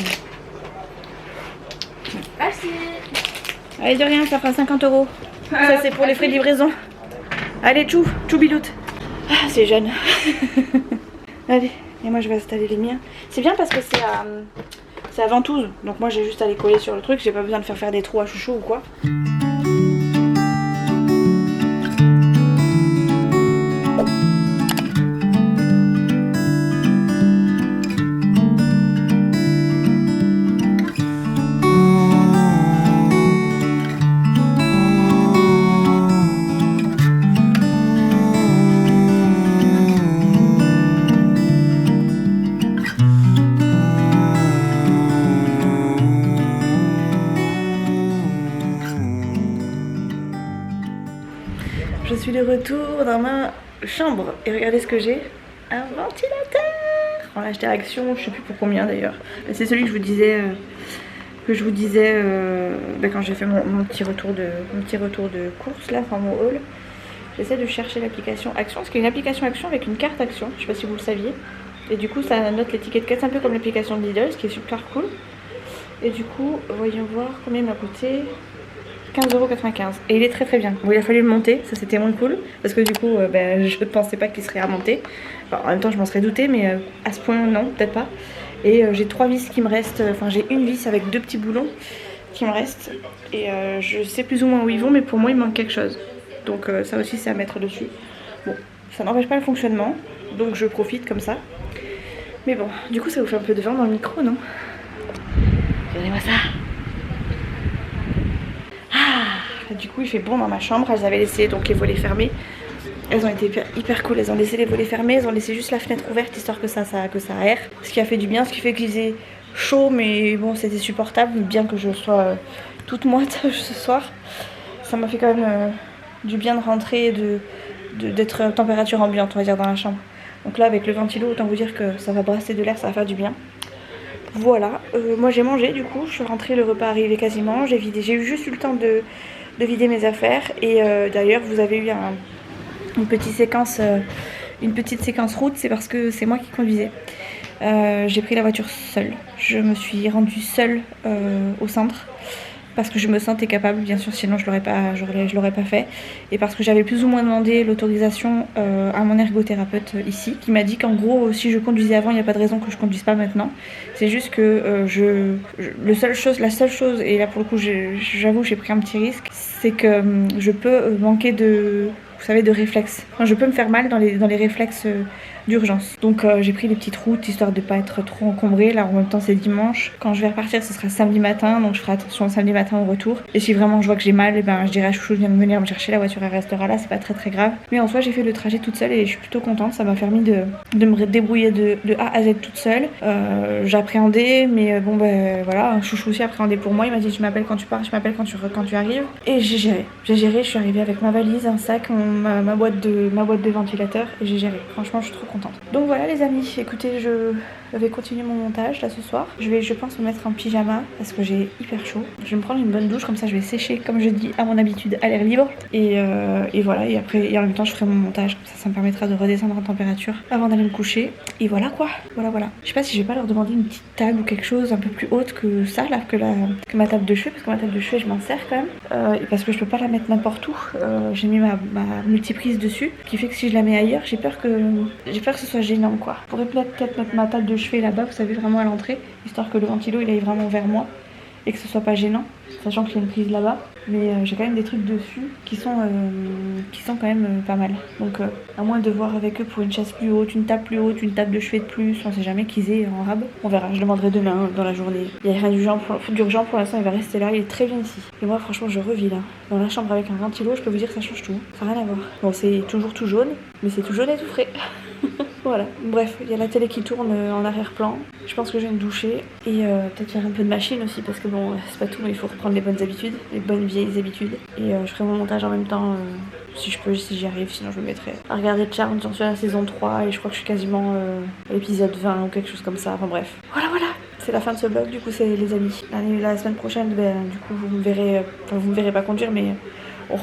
Merci. Allez, de rien, ça fera 50 €. Ça, c'est pour les frais de livraison. Allez, tchou biloute. Ah, c'est jeune. Allez, et moi je vais installer les miens. C'est bien parce que c'est à ventouse. Donc moi j'ai juste à les coller sur le truc. J'ai pas besoin de faire des trous à chouchou ou quoi. Je suis de retour dans ma chambre et regardez ce que j'ai, un ventilateur. On l'a acheté à Action, je sais plus pour combien d'ailleurs. C'est celui que je vous disais quand j'ai fait mon petit retour de course là, enfin mon haul. J'essaie de chercher l'application Action, parce qu'il y a une application Action avec une carte Action, je sais pas si vous le saviez. Et du coup ça note les tickets de caisse un peu comme l'application de Lidl, ce qui est super cool. Et du coup, voyons voir combien il m'a coûté. 15,95 €. Et il est très très bien. Bon, il a fallu le monter, ça c'était moins cool. Parce que du coup, je ne pensais pas qu'il serait à monter. Enfin, en même temps, je m'en serais douté, mais à ce point, non, peut-être pas. Et j'ai 3 vis qui me restent. Enfin, j'ai une vis avec 2 petits boulons qui me restent. Et je sais plus ou moins où ils vont, mais pour moi, il manque quelque chose. Donc, ça aussi, c'est à mettre dessus. Bon, ça n'empêche pas le fonctionnement. Donc, je profite comme ça. Mais bon, du coup, ça vous fait un peu de vent dans le micro, non? Regardez-moi ça. Du coup il fait bon dans ma chambre, elles avaient laissé donc les volets fermés. Elles ont été hyper cool, elles ont laissé les volets fermés, elles ont laissé juste la fenêtre ouverte histoire que ça aère. Ce qui a fait du bien, ce qui fait qu'il faisait chaud mais bon c'était supportable, bien que je sois toute moite ce soir. Ça m'a fait quand même du bien de rentrer et d'être à température ambiante on va dire dans la chambre. Donc là avec le ventilo autant vous dire que ça va brasser de l'air, ça va faire du bien. Voilà, moi j'ai mangé du coup, je suis rentrée, le repas arrivé quasiment, j'ai juste eu le temps de vider mes affaires et d'ailleurs vous avez eu une petite séquence route, c'est parce que c'est moi qui conduisais. J'ai pris la voiture seule, je me suis rendue seule au centre parce que je me sentais capable, bien sûr sinon je l'aurais pas fait, et parce que j'avais plus ou moins demandé l'autorisation à mon ergothérapeute ici, qui m'a dit qu'en gros si je conduisais avant il n'y a pas de raison que je conduise pas maintenant, c'est juste que la seule chose, et là pour le coup j'avoue j'ai pris un petit risque, c'est que je peux manquer de réflexes, enfin, je peux me faire mal dans les réflexes d'urgence. Donc j'ai pris les petites routes histoire de pas être trop encombrée. Là en même temps c'est dimanche. Quand je vais repartir ce sera samedi matin, donc je ferai attention samedi matin au retour. Et si vraiment je vois que j'ai mal, je dirai à Chouchou de venir me chercher, la voiture elle restera là, c'est pas très très grave. Mais en soi j'ai fait le trajet toute seule et je suis plutôt contente, ça m'a permis de me débrouiller de A à Z toute seule. J'appréhendais mais voilà, Chouchou aussi appréhendait pour moi, il m'a dit tu m'appelles quand tu pars, je m'appelle quand tu arrives. Et j'ai géré, je suis arrivée avec ma valise, un sac, ma boîte de ventilateur et j'ai géré. Franchement je suis trop contente. Donc voilà les amis, écoutez je vais continuer mon montage là ce soir. Je pense me mettre en pyjama parce que j'ai hyper chaud. Je vais me prendre une bonne douche, comme ça je vais sécher comme je dis à mon habitude à l'air libre. Et voilà, et après en même temps je ferai mon montage, comme ça me permettra de redescendre en température avant d'aller me coucher. Et voilà quoi, voilà. Je sais pas si je vais pas leur demander une petite table ou quelque chose un peu plus haute que ça là, que ma table de chevet, parce que ma table de chevet je m'en sers quand même. Et parce que je peux pas la mettre n'importe où. J'ai mis ma multiprise dessus, ce qui fait que si je la mets ailleurs, j'ai peur que ce soit gênant quoi. Je pourrais peut-être mettre ma table de chevet là-bas, vous savez, vraiment à l'entrée, histoire que le ventilo il aille vraiment vers moi et que ce soit pas gênant, sachant qu'il y a une prise là-bas. Mais j'ai quand même des trucs dessus qui sont quand même pas mal. Donc à moins de voir avec eux pour une chaise plus haute, une table plus haute, une table de chevet de plus, on sait jamais qu'ils aient en rab. On verra, je demanderai demain dans la journée. Il n'y a rien d'urgent pour l'instant, il va rester là, il est très bien ici. Et moi franchement je revis là, dans la chambre avec un ventilo, je peux vous dire que ça change tout, ça n'a rien à voir. Bon c'est toujours tout jaune, mais c'est tout jaune et tout frais. Voilà, bref, il y a la télé qui tourne en arrière-plan. Je pense que je vais me doucher et peut-être faire un peu de machine aussi parce que bon, c'est pas tout, mais il faut reprendre les bonnes habitudes, les bonnes vieilles habitudes. Et je ferai mon montage en même temps si je peux, si j'y arrive, sinon je me mettrai à regarder Charmed, j'en suis à la saison 3 et je crois que je suis quasiment à l'épisode 20 ou quelque chose comme ça, enfin bref. Voilà, c'est la fin de ce vlog, du coup c'est les amis. La semaine prochaine, du coup vous me verrez pas conduire, mais on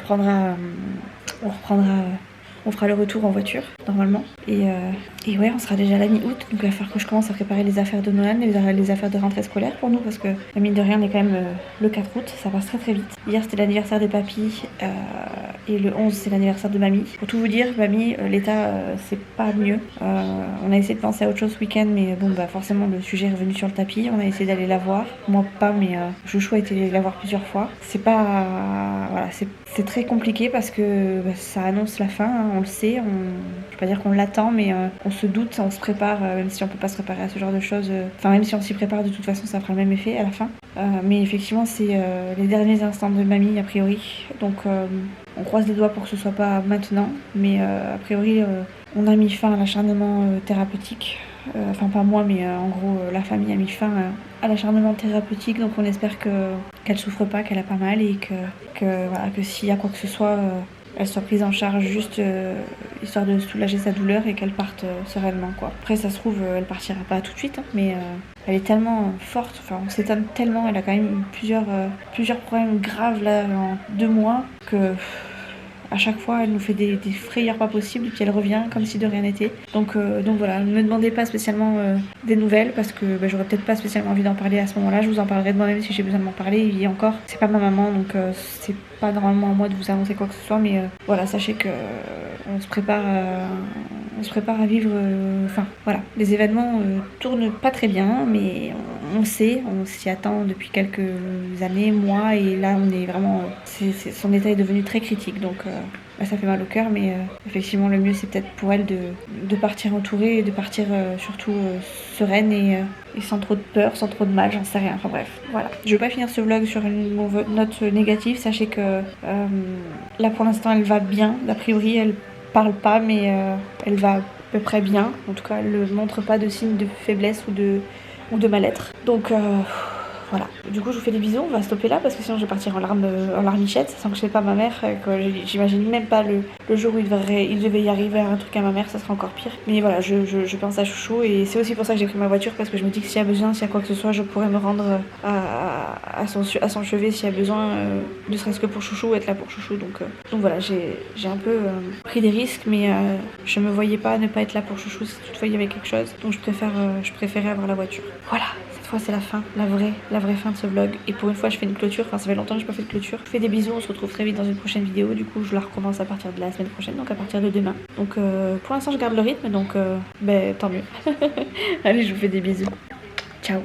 fera le retour en voiture, normalement. Et ouais, on sera déjà à la mi-août. Donc il va falloir que je commence à préparer les affaires de Noël, les affaires de rentrée scolaire pour nous. Parce que, mine de rien, on est quand même le 4 août. Ça passe très très vite. Hier, c'était l'anniversaire des papis. Et le 11, c'est l'anniversaire de mamie. Pour tout vous dire, mamie, l'état, c'est pas mieux. On a essayé de penser à autre chose ce week-end. Mais bon, forcément, le sujet est revenu sur le tapis. On a essayé d'aller la voir. Moi, pas, mais Chouchou a été la voir plusieurs fois. C'est pas... voilà, c'est très compliqué parce que ça annonce la fin, hein, on le sait, je vais pas dire qu'on l'attend, mais on se doute, on se prépare, même si on peut pas se préparer à ce genre de choses, même si on s'y prépare de toute façon ça fera le même effet à la fin. Mais effectivement c'est les derniers instants de mamie a priori, donc on croise les doigts pour que ce soit pas maintenant, mais a priori on a mis fin à l'acharnement thérapeutique. Enfin pas moi mais en gros la famille a mis fin à l'acharnement thérapeutique, donc on espère qu'elle souffre pas, qu'elle a pas mal et que s'il y a quoi que ce soit elle soit prise en charge juste histoire de soulager sa douleur et qu'elle parte sereinement quoi. Après ça se trouve elle partira pas tout de suite hein, mais elle est tellement forte, enfin on s'étonne tellement, elle a quand même plusieurs problèmes graves là en 2 mois que à chaque fois elle nous fait des frayeurs pas possibles, puis elle revient comme si de rien n'était. Donc voilà, ne me demandez pas spécialement des nouvelles parce que j'aurais peut-être pas spécialement envie d'en parler à ce moment-là. Je vous en parlerai de moi-même si j'ai besoin de m'en parler. Et encore, c'est pas ma maman, donc c'est pas normalement à moi de vous annoncer quoi que ce soit, mais voilà, sachez que on se prépare à vivre. Enfin voilà, les événements tournent pas très bien, mais on sait, on s'y attend depuis quelques années, mois, et là on est vraiment. Son état est devenu très critique, donc ça fait mal au cœur, mais effectivement le mieux c'est peut-être pour elle de partir entourée et de partir surtout sereine et sans trop de peur, sans trop de mal, j'en sais rien. Enfin bref, voilà. Je veux pas finir ce vlog sur une note négative. Sachez que là pour l'instant elle va bien. D'a priori elle parle pas, mais elle va à peu près bien. En tout cas elle ne montre pas de signes de faiblesse ou de mal-être. Donc voilà. Du coup je vous fais des bisous, on va stopper là parce que sinon je vais partir en larmichette sans que je sais pas ma mère, que j'imagine même pas le jour où il devait y arriver un truc à ma mère, ça sera encore pire. Mais voilà, je pense à Chouchou et c'est aussi pour ça que j'ai pris ma voiture, parce que je me dis que s'il y a besoin, s'il y a quoi que ce soit, je pourrais me rendre à son chevet s'il y a besoin, ne serait-ce que pour Chouchou, être là pour Chouchou. Donc voilà, j'ai un peu pris des risques, mais je me voyais pas ne pas être là pour Chouchou si toutefois il y avait quelque chose. Donc je préférais avoir la voiture. Voilà. C'est la fin, la vraie fin de ce vlog. Et pour une fois je fais une clôture, enfin ça fait longtemps que j'ai pas fait de clôture. Je fais des bisous, on se retrouve très vite dans une prochaine vidéo. Du coup je la recommence à partir de la semaine prochaine, donc à partir de demain. Donc pour l'instant je garde le rythme, donc tant mieux. Allez, je vous fais des bisous. Ciao.